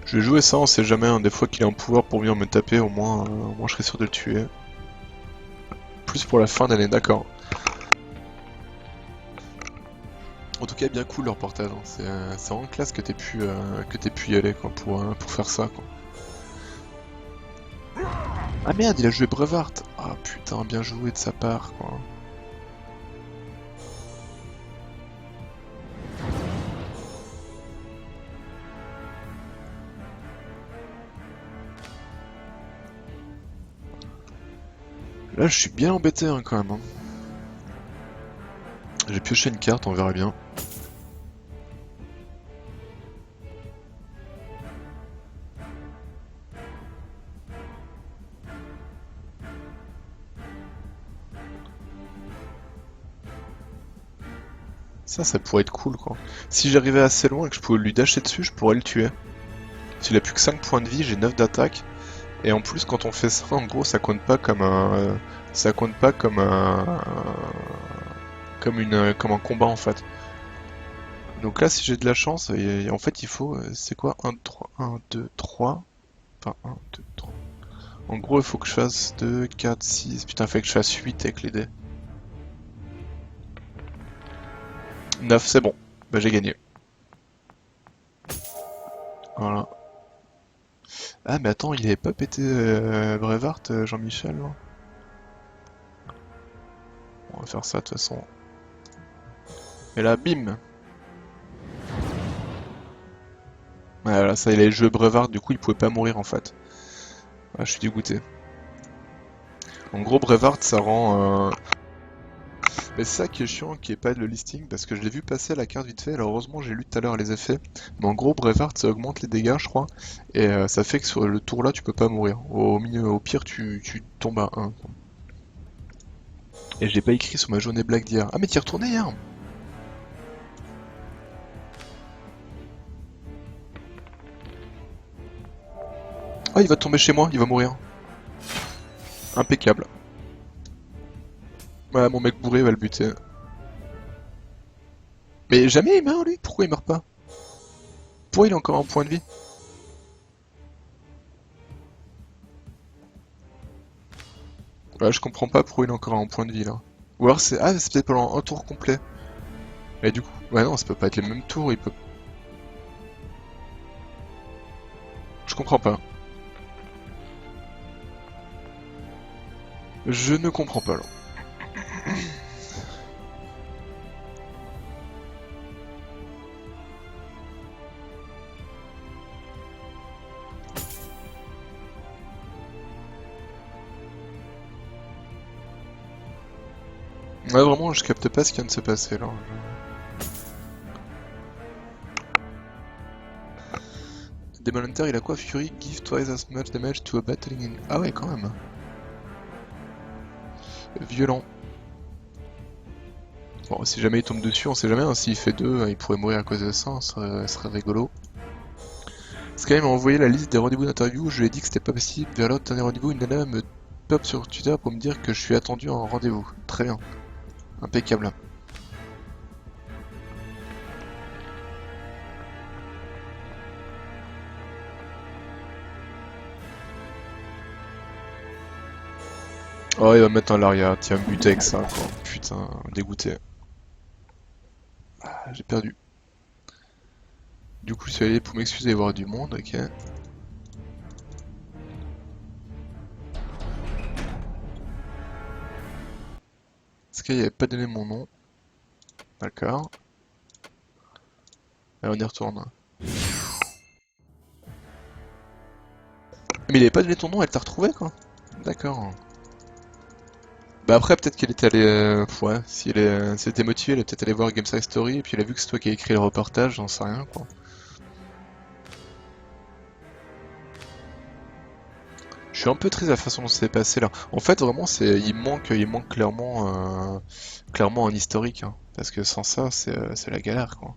Je vais jouer ça, on sait jamais, hein, des fois qu'il est en pouvoir pour venir me taper, au moins je serai sûr de le tuer. Plus pour la fin d'année, d'accord. En tout cas, bien cool leur portage, hein. C'est vraiment classe que t'aies pu y aller quoi, pour faire ça. Quoi. Ah merde, il a joué Brevard! Ah putain, bien joué de sa part quoi. Là, je suis bien embêté hein, quand même. Hein. J'ai pioché une carte, on verra bien. Ça pourrait être cool quoi. Si j'arrivais assez loin et que je pouvais lui dasher dessus, je pourrais le tuer. S'il a plus que 5 points de vie, j'ai 9 d'attaque. Et en plus, quand on fait ça, en gros, ça compte pas comme un. Ça compte pas comme un. Comme un combat en fait. Donc là, si j'ai de la chance, en fait, il faut. C'est quoi? 1, 3, 1, 2, 3. Enfin, 1, 2, 3. En gros, il faut que je fasse 2, 4, 6. Putain, il faut que je fasse 8 avec les dés. 9, c'est bon. Bah, j'ai gagné. Voilà. Ah, mais attends, il avait pas pété Brevard, Jean-Michel, là. On va faire ça de toute façon. Et là, bim! Voilà, ça, il avait joué Brevard, du coup, il pouvait pas mourir en fait. Ah, je suis dégoûté. En gros, Brevard, ça rend. Mais c'est ça qui est chiant, qui est pas le listing, parce que je l'ai vu passer à la carte vite fait. Alors, heureusement, j'ai lu tout à l'heure les effets. Mais en gros, Brevard, ça augmente les dégâts, je crois. Et ça fait que sur le tour là, tu peux pas mourir. Au pire, tu tombes à 1. Et je l'ai pas écrit sur ma journée blague d'hier. Ah, mais t'y es retourné hier! Oh, Ah, il va tomber chez moi, il va mourir. Impeccable. Ouais, mon mec bourré va le buter. Mais jamais il meurt lui, pourquoi il meurt pas? Pourquoi il a encore un point de vie? Ouais, je comprends pas pourquoi il a encore un point de vie là. Ou alors c'est... Ah, c'est peut-être pendant un tour complet. Et du coup... Ouais non, ça peut pas être les mêmes tours, il peut... Je comprends pas. Je ne comprends pas là. Ouais, vraiment, je capte pas ce qui vient de se passer là. Demon Hunter, il a quoi? Fury, give twice as much damage to a battling in... Ah ouais, quand même. Violent. Bon, si jamais il tombe dessus, on sait jamais, hein, s'il fait 2, il pourrait mourir à cause de ça, ça serait rigolo. Sky m'a envoyé la liste des rendez-vous d'interview, je lui ai dit que c'était pas possible. Vers l'autre dernier rendez-vous, une nana me pop sur Twitter pour me dire que je suis attendu en rendez-vous. Très bien. Impeccable. Oh, il va mettre un Laria, tiens, me buter avec ça, quoi. Putain, dégoûté. Ah, j'ai perdu. Du coup, je suis allé pour m'excuser et voir du monde, ok. Sky avait pas donné mon nom. D'accord. Allez, on y retourne. Mais il avait pas donné ton nom, elle t'a retrouvé, quoi. D'accord. Bah après, peut-être qu'elle était allée... ouais, si elle s'était motivée, elle est peut-être allée voir Game Side Story, et puis elle a vu que c'est toi qui as écrit le reportage, j'en sais rien, quoi. Je suis un peu triste de la façon dont c'est passé là. En fait, vraiment, il manque clairement un historique, hein. Parce que sans ça, c'est la galère, quoi.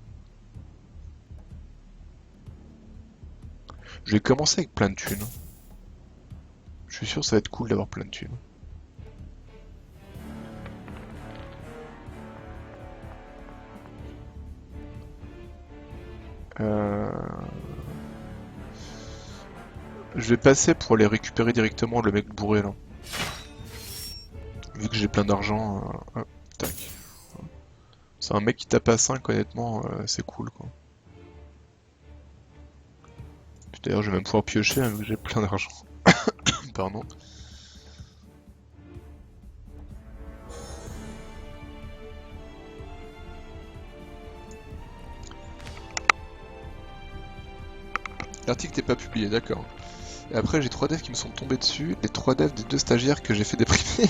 Je vais commencer avec plein de thunes. Je suis sûr que ça va être cool d'avoir plein de thunes. Euh... Je vais passer pour aller récupérer directement le mec bourré là. Vu que j'ai plein d'argent, hop, tac. C'est un mec qui tape à 5, honnêtement, c'est cool quoi. Puis d'ailleurs, je vais même pouvoir piocher hein, vu que j'ai plein d'argent. Pardon. L'article n'est pas publié, d'accord. Et après, j'ai 3 devs qui me sont tombés dessus, les 3 devs des 2 stagiaires que j'ai fait déprimer.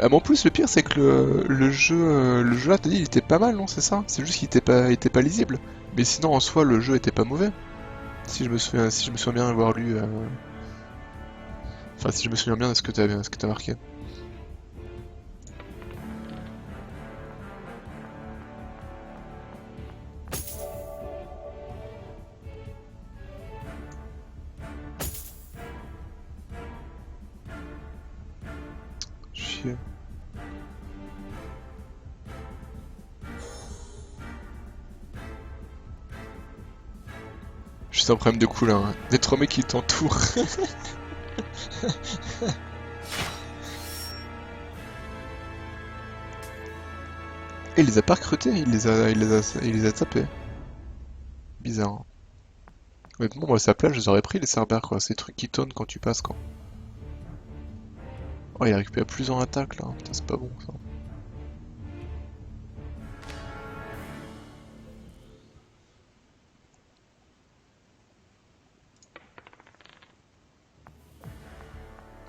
Ah, mais en plus, le pire, c'est que le jeu là, t'as dit, il était pas mal, non? C'est ça? C'est juste qu'il était pas lisible. Mais sinon, en soi, le jeu était pas mauvais. Si je me souviens bien avoir lu. Enfin, si je me souviens bien de ce que t'as marqué. Chier. Juste un problème de couleur, hein. Des 3 mecs qui t'entourent. Et il les a pas recrutés, il les a tapés. Bizarre, hein. Honnêtement, moi, à sa place, je les aurais pris les cerbères, quoi. Ces trucs qui tonnent quand tu passes, quoi. Oh, il a récupéré plus en attaque, là. Putain, c'est pas bon, ça.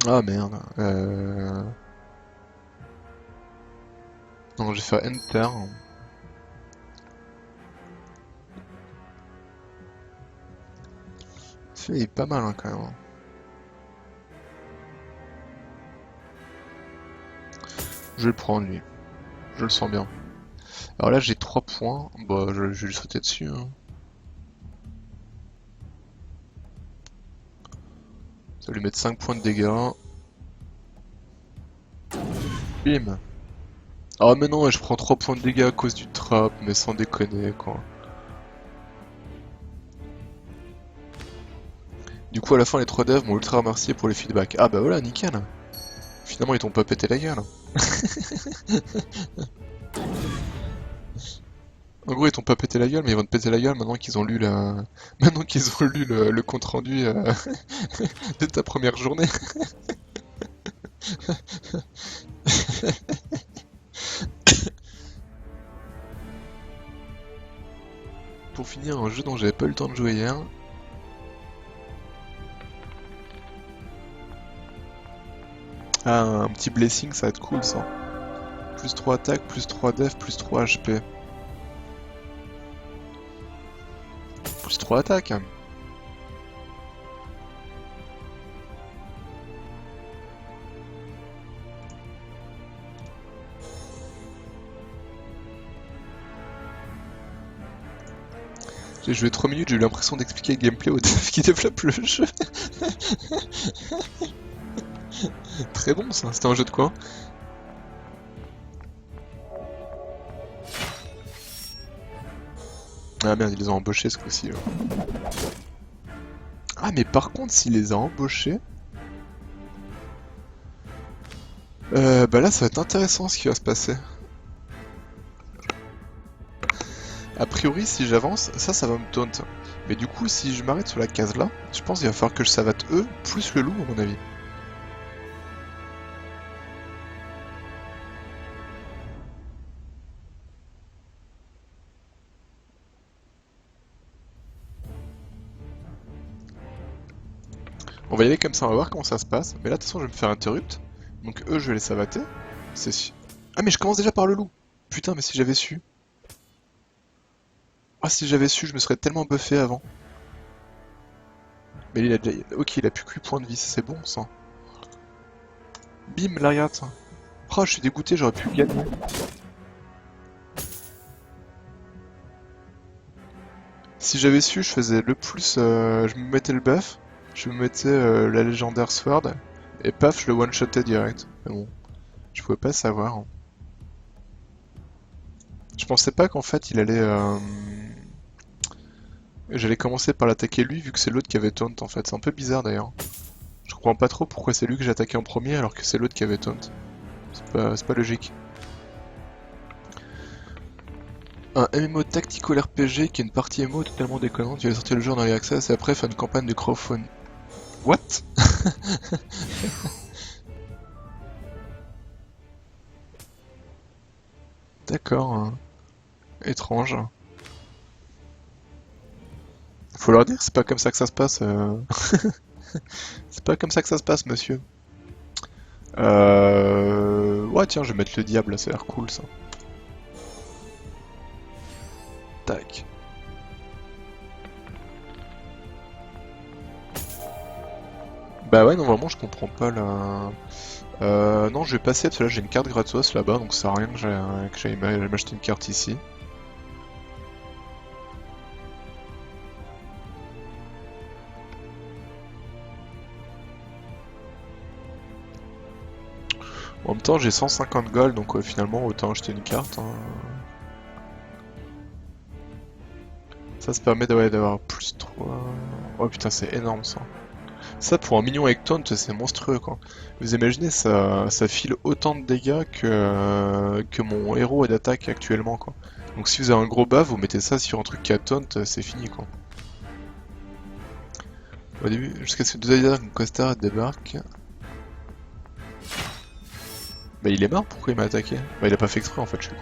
Ah, merde. Non, je vais faire Enter. Celui-là, il est pas mal, hein, quand même, hein. Je vais le prendre, lui. Je le sens bien. Alors là j'ai 3 points, bah je vais lui sauter dessus, hein. Ça va lui mettre 5 points de dégâts. Bim. Ah mais non, je prends 3 points de dégâts à cause du trap, mais sans déconner quoi. Du coup à la fin les 3 devs m'ont ultra remercié pour les feedbacks. Ah bah voilà, nickel. Finalement ils t'ont pas pété la gueule. En gros ils t'ont pas pété la gueule, mais ils vont te péter la gueule maintenant qu'ils ont lu la... Maintenant qu'ils ont lu le compte rendu de ta première journée. Pour finir, un jeu dont j'avais pas eu le temps de jouer hier. Ah, un petit blessing, ça va être cool ça. Plus 3 attaques, plus 3 def, plus 3 HP. Plus 3 attaques. J'ai joué 3 minutes, j'ai eu l'impression d'expliquer le gameplay aux devs qui développent le jeu. Très bon ça, c'était un jeu de quoi? Ah merde, ils les ont embauchés ce coup-ci. Ouais. Ah mais par contre, s'il les a embauchés... bah là ça va être intéressant ce qui va se passer. A priori, si j'avance, ça va me taunt. Mais du coup, si je m'arrête sur la case là, je pense qu'il va falloir que je savate eux, plus le loup à mon avis. On va y aller comme ça, on va voir comment ça se passe. Mais là, de toute façon, je vais me faire interrupt. Donc eux, je vais les savater. Ah mais je commence déjà par le loup. Putain, mais si j'avais su. Ah si j'avais su, je me serais tellement buffé avant. Mais il a déjà... Ok, il a plus que 8 points de vie, c'est bon ça. Bim, Lariat. Oh, je suis dégoûté, j'aurais pu gagner. Si j'avais su, je faisais le plus... je me mettais le buff, je me mettais la légendaire sword, et paf, je le one-shotais direct. Mais bon, je pouvais pas savoir, hein. Je pensais pas qu'en fait il allait... J'allais commencer par l'attaquer lui, vu que c'est l'autre qui avait taunt en fait. C'est un peu bizarre d'ailleurs. Je comprends pas trop pourquoi c'est lui que j'ai attaqué en premier alors que c'est l'autre qui avait taunt. C'est pas logique. Un MMO tactical RPG qui est une partie MMO totalement déconnante, tu vas sortir le jeu en early access et après faire une campagne de crowdfunding. What? D'accord, hein. Étrange. Faut leur dire, c'est pas comme ça que ça se passe. C'est pas comme ça que ça se passe, monsieur. Ouais, tiens, je vais mettre le diable, ça a l'air cool ça. Tac. Bah ouais, non, vraiment, je comprends pas la... non, je vais passer, parce que là, j'ai une carte gratos là-bas, donc ça sert à rien que j'aille m'acheter une carte ici. En même temps, j'ai 150 gold, donc finalement, autant acheter une carte, hein. Ça se permet d'avoir plus 3... Oh putain, c'est énorme ça. Ça, pour un minion avec taunt, c'est monstrueux quoi. Vous imaginez, ça file autant de dégâts que mon héros d'attaque actuellement quoi. Donc si vous avez un gros buff, vous mettez ça sur un truc qui a taunt, c'est fini quoi. Au début, jusqu'à ce que deux alliés Costard débarque. Bah il est mort, pourquoi il m'a attaqué? Bah il a pas fait exprès en fait, je suis con.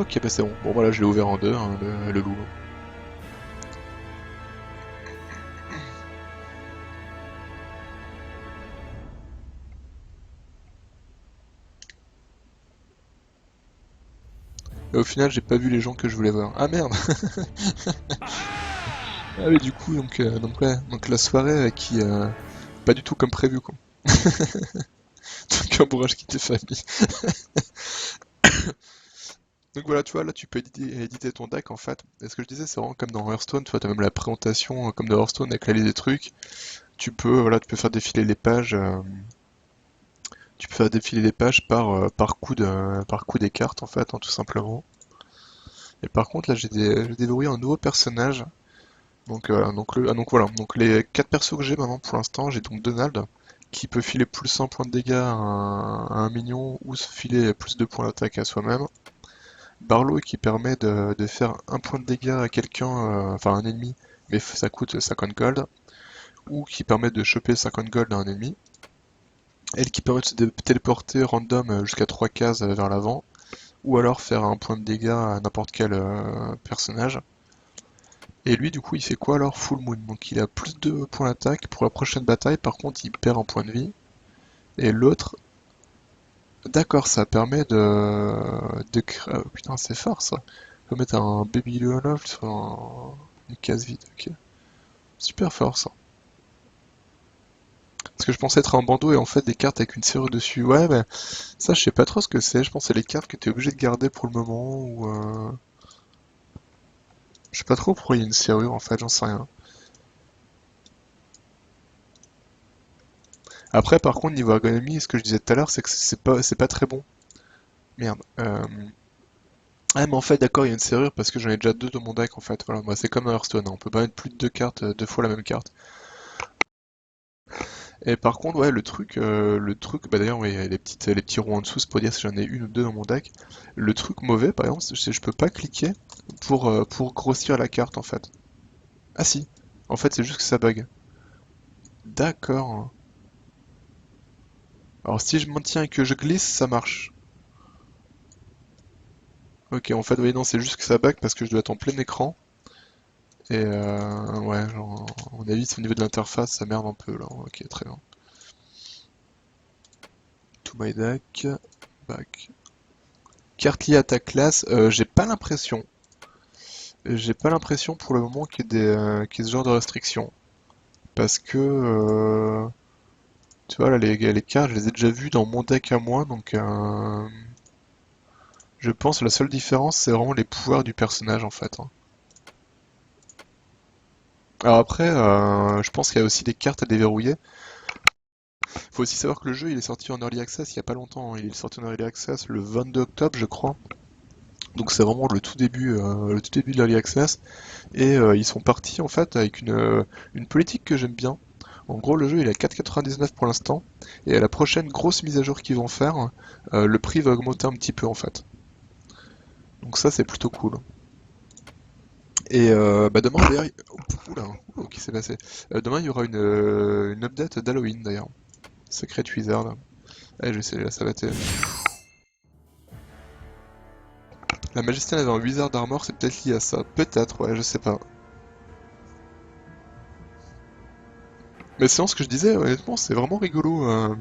Ok, bah c'est bon. Bon voilà, je l'ai ouvert en deux, hein, le loup. Et au final, j'ai pas vu les gens que je voulais voir. Ah merde. Ah oui, du coup, ouais, donc la soirée qui pas du tout comme prévu quoi. Donc un bourrage qui t'est famille. Donc voilà, tu vois, là tu peux éditer ton deck en fait. Et ce que je disais, c'est vraiment comme dans Hearthstone, tu vois, t'as même la présentation comme dans Hearthstone avec la liste des trucs. Voilà, tu peux faire défiler les pages. Tu peux faire défiler les pages par coup des cartes en fait, hein, tout simplement. Et par contre, là j'ai déverrouillé un nouveau personnage. Donc voilà, donc les 4 persos que j'ai maintenant pour l'instant, j'ai donc Donald, qui peut filer plus 1 point de dégâts à un minion ou se filer plus de points d'attaque à soi-même. Barlow qui permet de faire 1 point de dégâts à quelqu'un, enfin un ennemi, mais ça coûte 50 gold, ou qui permet de choper 50 gold à un ennemi. Elle qui permet de se téléporter random jusqu'à 3 cases vers l'avant, ou alors faire 1 point de dégâts à n'importe quel personnage. Et lui, du coup, il fait quoi alors? Full Moon. Donc il a plus de points d'attaque pour la prochaine bataille, par contre, il perd 1 point de vie. Et l'autre, d'accord, ça permet oh, putain, c'est fort ça. On peut mettre un Baby Leonov sur une case vide, ok. Super fort ça. Parce que je pensais être un bandeau et en fait des cartes avec une serrure dessus. Ouais, mais ça, je sais pas trop ce que c'est. Je pense que c'est les cartes que tu es obligé de garder pour le moment ou. Je sais pas trop pourquoi il y a une serrure en fait, j'en sais rien. Après, par contre, niveau ergonomie, ce que je disais tout à l'heure, c'est que c'est pas très bon. Merde. Ah, mais en fait, d'accord, il y a une serrure parce que j'en ai déjà 2 dans mon deck en fait. Voilà, moi c'est comme dans Hearthstone, hein, on peut pas mettre plus de 2 cartes, 2 fois la même carte. Et par contre, ouais, bah d'ailleurs, ouais, il y a les petits ronds en dessous, c'est pour dire si j'en ai une ou deux dans mon deck. Le truc mauvais, par exemple, c'est que je peux pas cliquer pour grossir la carte en fait. Ah si, en fait, c'est juste que ça bug. D'accord. Alors si je maintiens et que je glisse, ça marche. Ok, en fait, oui, non, c'est juste que ça bug parce que je dois être en plein écran. Et ouais, genre, à mon avis, c'est au niveau de l'interface, ça merde un peu là. Ok, très bien. To my deck, back. Carte liée à ta classe, j'ai pas l'impression. J'ai pas l'impression pour le moment qu'il y ait ce genre de restrictions. Parce que, tu vois, là, les cartes, je les ai déjà vues dans mon deck à moi, donc je pense que la seule différence, c'est vraiment les pouvoirs du personnage, en fait, hein. Alors après, je pense qu'il y a aussi des cartes à déverrouiller. Faut aussi savoir que le jeu, il est sorti en Early Access il y a pas longtemps, hein. Il est sorti en Early Access le 22 octobre, je crois. Donc c'est vraiment le tout début de l'Early Access. Et ils sont partis en fait avec une politique que j'aime bien. En gros, le jeu il est à 4,99 pour l'instant, et à la prochaine grosse mise à jour qu'ils vont faire, le prix va augmenter un petit peu en fait. Donc ça c'est plutôt cool. Et bah demain d'ailleurs, oula, qu'est-ce qui s'est passé? Demain il y aura une update d'Halloween d'ailleurs. Secret Wizard. Allez, je vais essayer de la savater. La Majesté avait un Wizard Armor, c'est peut-être lié à ça. Peut-être, ouais, je sais pas. Mais sinon, ce que je disais, honnêtement, c'est vraiment rigolo.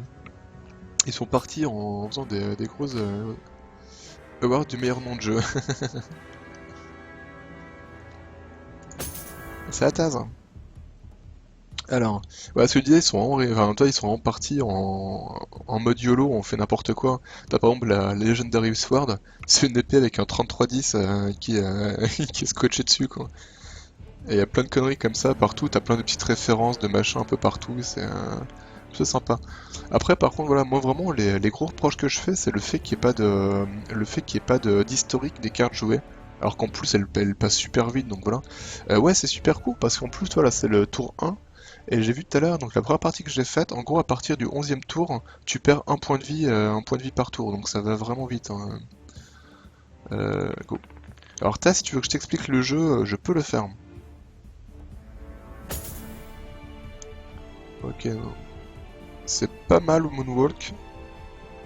Ils sont partis en faisant des grosses awards du meilleur nom de jeu. C'est la tasse, hein. Alors, ouais, ce que je disais, ils sont enfin, toi, ils sont vraiment partis en mode YOLO, on fait n'importe quoi. T'as par exemple la Legendary Sword, c'est une épée avec un 3310 qui est scotché dessus, quoi. Et il y a plein de conneries comme ça partout, t'as plein de petites références de machins un peu partout, c'est sympa. Après, par contre, voilà, moi vraiment, les gros reproches que je fais, c'est le fait qu'il n'y ait pas d'historique des cartes jouées. Alors qu'en plus, elles passent super vite, donc voilà. Ouais, c'est super cool, parce qu'en plus, voilà, c'est le tour 1. Et j'ai vu tout à l'heure, donc la première partie que j'ai faite, en gros, à partir du 11e tour, tu perds 1 point de vie par tour, donc ça va vraiment vite, hein. Go. Alors, si tu veux que je t'explique le jeu, je peux le faire. Ok, non. C'est pas mal au Moonwalk.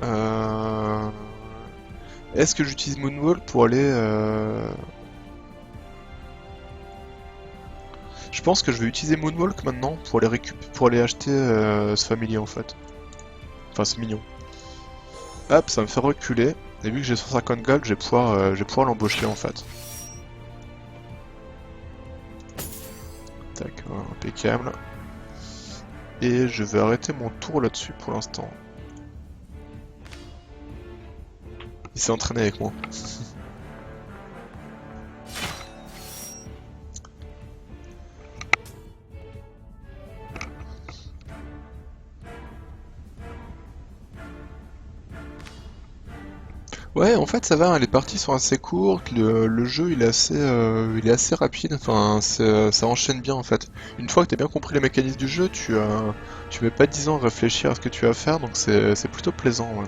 Euh... Est-ce que j'utilise Moonwalk pour aller... Je pense que je vais utiliser Moonwalk maintenant pour aller acheter ce familier en fait. Enfin, ce mignon. Hop, ça me fait reculer. Et vu que j'ai 150 gold, je vais pouvoir l'embaucher en fait. Tac, voilà, impeccable. Et je vais arrêter mon tour là-dessus pour l'instant. Il s'est entraîné avec moi. Ouais, en fait ça va, hein, les parties sont assez courtes, le jeu il est assez rapide, enfin ça enchaîne bien en fait. Une fois que t'as bien compris les mécanismes du jeu, tu mets pas 10 ans à réfléchir à ce que tu vas faire, donc c'est plutôt plaisant. Ouais.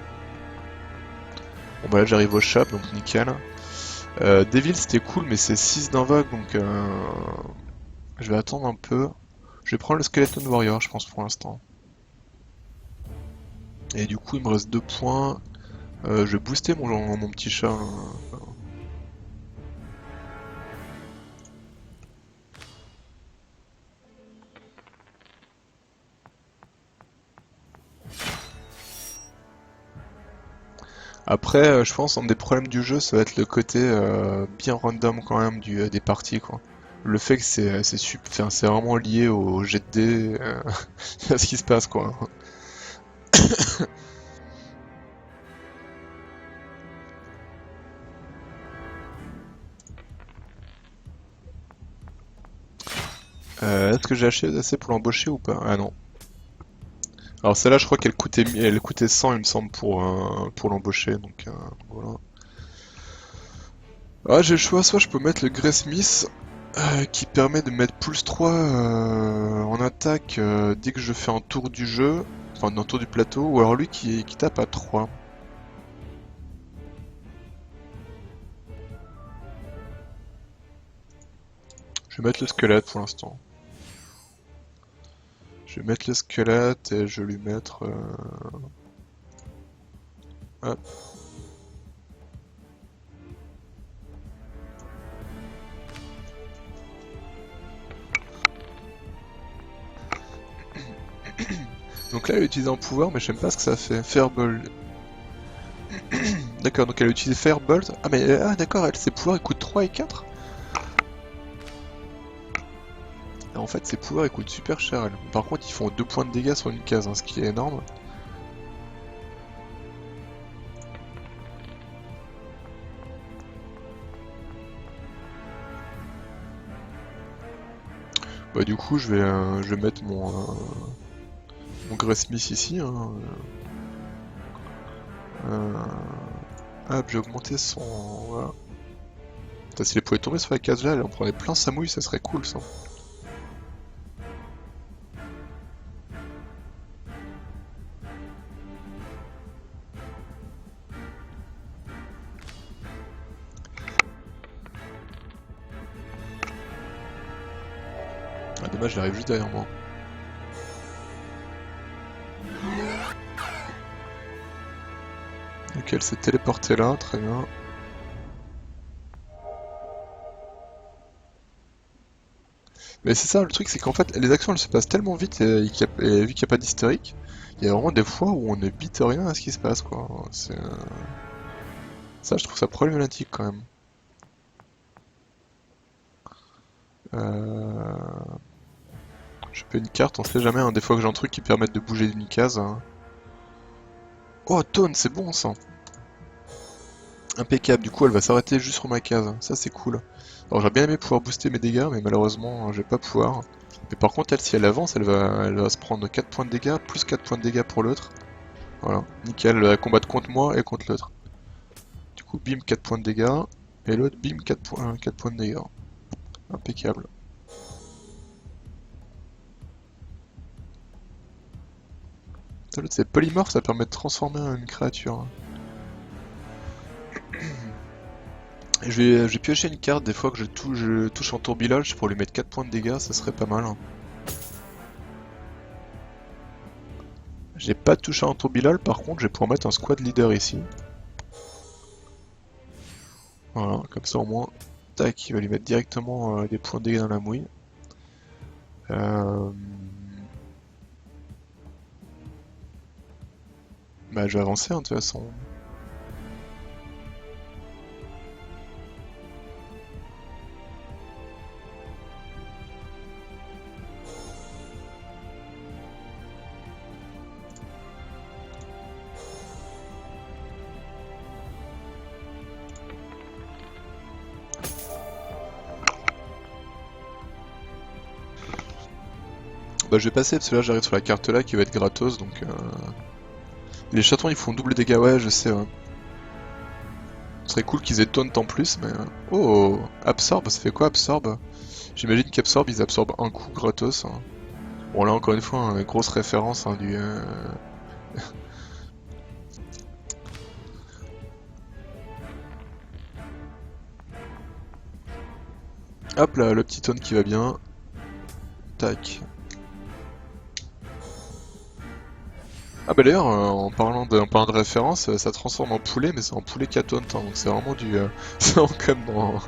Bon bah là j'arrive au shop, donc nickel. Devil c'était cool, mais c'est 6 d'invoque, donc je vais attendre un peu. Je vais prendre le Skeleton Warrior, je pense, pour l'instant. Et du coup, il me reste 2 points. Je vais booster mon petit chat. Hein. Après, je pense, un des problèmes du jeu, ça va être le côté bien random quand même des parties, quoi. Le fait que enfin, c'est vraiment lié au jet de dés, à ce qui se passe, quoi. Est-ce que j'ai acheté assez pour l'embaucher ou pas? Ah non. Alors celle-là, je crois elle coûtait 100, il me semble, pour l'embaucher, donc voilà. Ah, j'ai le choix, soit je peux mettre le Grey Smith, qui permet de mettre plus 3 en attaque dès que je fais un tour du jeu, enfin un tour du plateau, ou alors lui qui tape à 3. Je vais mettre le squelette pour l'instant. Je vais mettre le squelette et je vais lui mettre... Hop. Donc là elle utilise un pouvoir mais je sais pas ce que ça fait. Firebolt. D'accord, donc elle utilise Firebolt. Ah mais d'accord, ses pouvoirs ils coûtent 3 et 4. Et en fait ses pouvoirs ils coûtent super cher elle. Par contre ils font 2 points de dégâts sur une case, hein, ce qui est énorme. Bah du coup je vais mettre mon Grey Smith ici. Hein. Hop, j'ai augmenté son... Voilà. Putain, s'il pouvait tomber sur la case là, on prenait plein sa mouille, ça serait cool ça. Ah, dommage, il arrive juste derrière moi. Ok, elle s'est téléportée là, très bien. Mais c'est ça, le truc, c'est qu'en fait, les actions elles se passent tellement vite et vu qu'il n'y a pas d'historique, il y a vraiment des fois où on ne bite rien à ce qui se passe, quoi. Ça, je trouve ça problématique quand même. Je fais une carte, on sait jamais, hein, des fois que j'ai un truc qui permette de bouger d'une case. Hein. Oh, Tone, c'est bon ça! Impeccable, du coup elle va s'arrêter juste sur ma case, ça c'est cool. Alors j'aurais bien aimé pouvoir booster mes dégâts, mais malheureusement je vais pas pouvoir. Mais par contre elle, si elle avance, elle va se prendre 4 points de dégâts, plus 4 points de dégâts pour l'autre. Voilà, nickel, elle va combattre contre moi et contre l'autre. Du coup bim 4 points de dégâts, et l'autre bim 4 points de dégâts. Impeccable. L'autre c'est polymorphe, ça permet de transformer une créature. Je vais piocher une carte des fois que je touche en tourbillage pour lui mettre 4 points de dégâts, ça serait pas mal. Hein. J'ai pas touché en tourbillage, par contre je vais pouvoir mettre un squad leader ici. Voilà, comme ça au moins, tac, il va lui mettre directement des points de dégâts dans la mouille. Bah je vais avancer hein, de toute façon. Bah je vais passer parce que là j'arrive sur la carte là qui va être gratos donc... Les chatons ils font double dégâts, ouais je sais ouais. Ce serait cool qu'ils aient taunt en plus, mais... Oh, absorbe, ça fait quoi absorbe? J'imagine qu'absorbe, ils absorbent un coup gratos, hein. Bon là encore une fois, hein, grosse référence hein, du... Hop là, le petit taunt qui va bien. Tac. Ah bah d'ailleurs, en parlant de référence, ça transforme en poulet, mais c'est en poulet qui a taunt, hein, donc c'est vraiment du... c'est vraiment comme dans...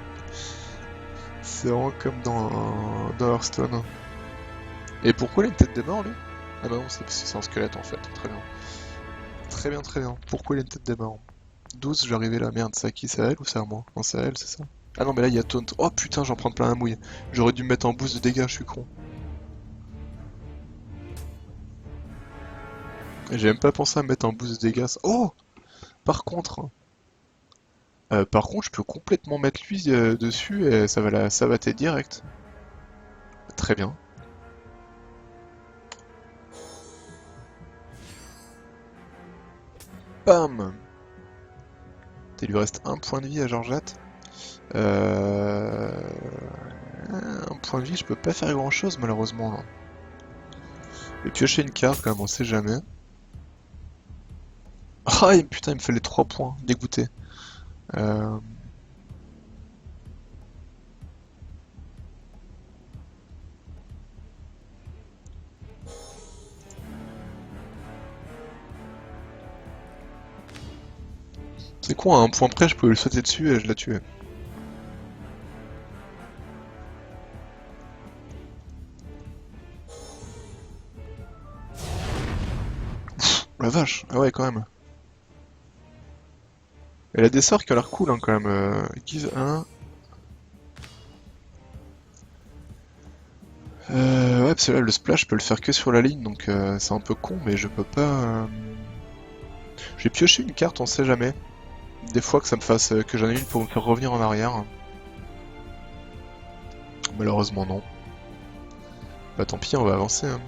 C'est vraiment comme dans Hearthstone. Et pourquoi il a une tête de mort lui? Ah bah non, c'est parce que c'est un squelette en fait, très bien. Très bien, très bien. Pourquoi il a une tête de mort? 12, je vais arriver là, merde, c'est à qui? C'est à elle ou c'est à moi? Non, c'est à elle, c'est ça? Ah non, mais là il y a taunt. Oh putain, j'en prends plein la mouille. J'aurais dû me mettre en boost de dégâts, je suis con. Et j'ai même pas pensé à me mettre en boost de dégâts. Oh! Par contre, je peux complètement mettre lui dessus et ça va t'aider direct. Très bien. Bam! Il lui reste un point de vie à Georgette. Euh... Un point de vie, je peux pas faire grand chose malheureusement là. Je vais piocher une carte quand même, on sait jamais. Ah putain, il me fait les 3 points, dégoûté. Euh... C'est quoi, à un point près, je peux le sauter dessus et je la tuer. La vache, ah ouais quand même. Elle a des sorts qui ont l'air cool hein, quand même. Give 1. Ouais, parce que là, le splash, je peux le faire que sur la ligne, donc c'est un peu con, mais je peux pas... Je vais piocher une carte, on sait jamais. Des fois que ça me fasse... que j'en ai une pour me faire revenir en arrière. Malheureusement non. Bah tant pis, on va avancer. Hein.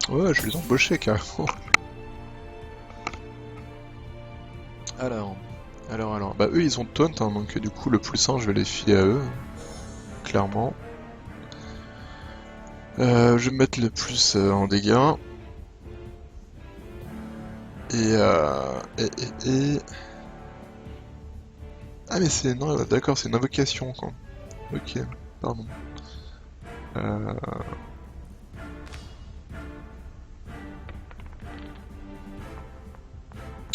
Ouais, je vais les embaucher carrément. Alors, alors. Bah eux ils ont taunt, hein, donc du coup le plus 1 je vais les filer à eux. Clairement. Je vais mettre le plus en dégâts. Et... Ah mais c'est... Non, d'accord, c'est une invocation quoi. Ok, pardon. Euh...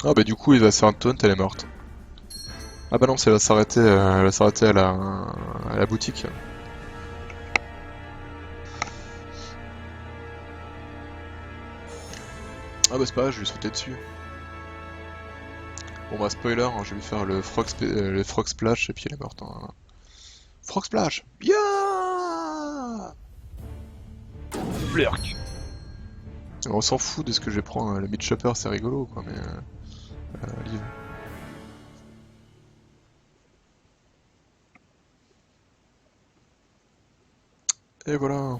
Ah bah du coup il va se faire un taunt, elle est morte. Ah bah non, elle va s'arrêter à la boutique. Ah bah c'est pas grave, je vais sauter dessus. Bon bah spoiler, hein, je vais lui faire le frog splash et puis elle est morte. Hein. Frog splash! Yeah! Flurk! On s'en fout de ce que je vais prendre, le mid chopper c'est rigolo quoi, mais... livre. Et voilà.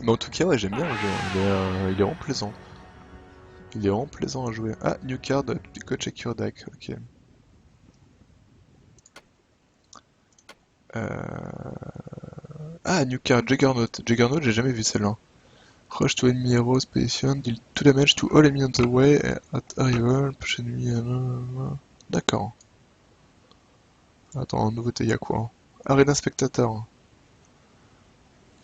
Mais en tout cas, ouais, j'aime bien le jeu. Il est vraiment plaisant. Il est vraiment plaisant à jouer. Ah, new card, go check your deck. Ok. Ah, new card, Juggernaut. Juggernaut, j'ai jamais vu celle-là. Rush to enemy heroes position, deal 2 damage to all enemies on the way at arrival, push enemy. D'accord. Attends, en nouveauté, y'a quoi? Arena Spectator.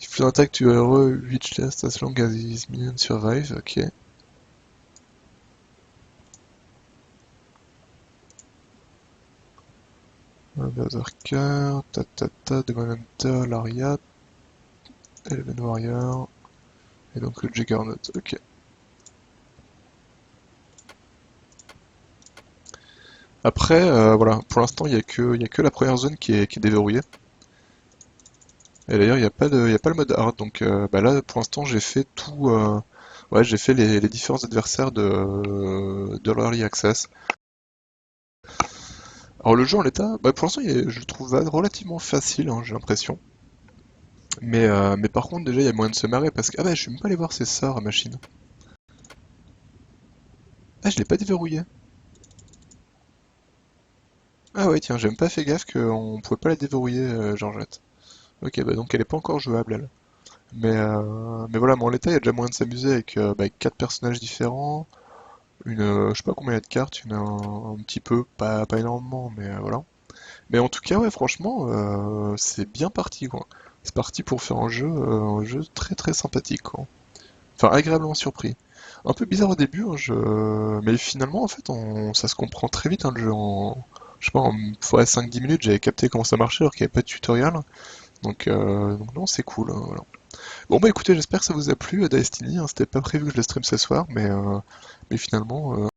If you attack to hero, reach last as long as his minion survive. Ok. Berserker, Tatata, Demon Hunter, Lariat, Eleven Warrior, et donc le Juggernaut, ok. Après, voilà, pour l'instant, il y a que la première zone qui est déverrouillée. Et d'ailleurs, il y a pas le mode hard, donc bah là, pour l'instant, j'ai fait tout... ouais, j'ai fait les différents adversaires de l'Early Access. Alors le jeu en l'état, bah, pour l'instant je le trouve relativement facile, hein, j'ai l'impression. Mais par contre déjà il y a moyen de se marrer parce que... Ah bah je suis même pas allé voir ses sorts à machine. Ah je l'ai pas déverrouillé. Ah ouais tiens, j'ai même pas fait gaffe qu'on pouvait pas la déverrouiller, Georgette. Ok bah donc elle est pas encore jouable elle. Mais voilà, mais en l'état il y a déjà moyen de s'amuser avec bah, 4 personnages différents. Je sais pas combien il y a de cartes, il y en a un petit peu, pas énormément, mais voilà. Mais en tout cas, ouais, franchement, c'est bien parti, quoi. C'est parti pour faire un jeu très très sympathique, quoi. Enfin, agréablement surpris. Un peu bizarre au début, hein, mais finalement, en fait, ça se comprend très vite, hein, le jeu. Je sais pas, en ouais, 5-10 minutes, j'avais capté comment ça marchait alors qu'il n'y avait pas de tutoriel. Donc non, c'est cool, hein, voilà. Bon bah écoutez, j'espère que ça vous a plu, Destiny, hein. C'était pas prévu que je le stream ce soir, mais finalement,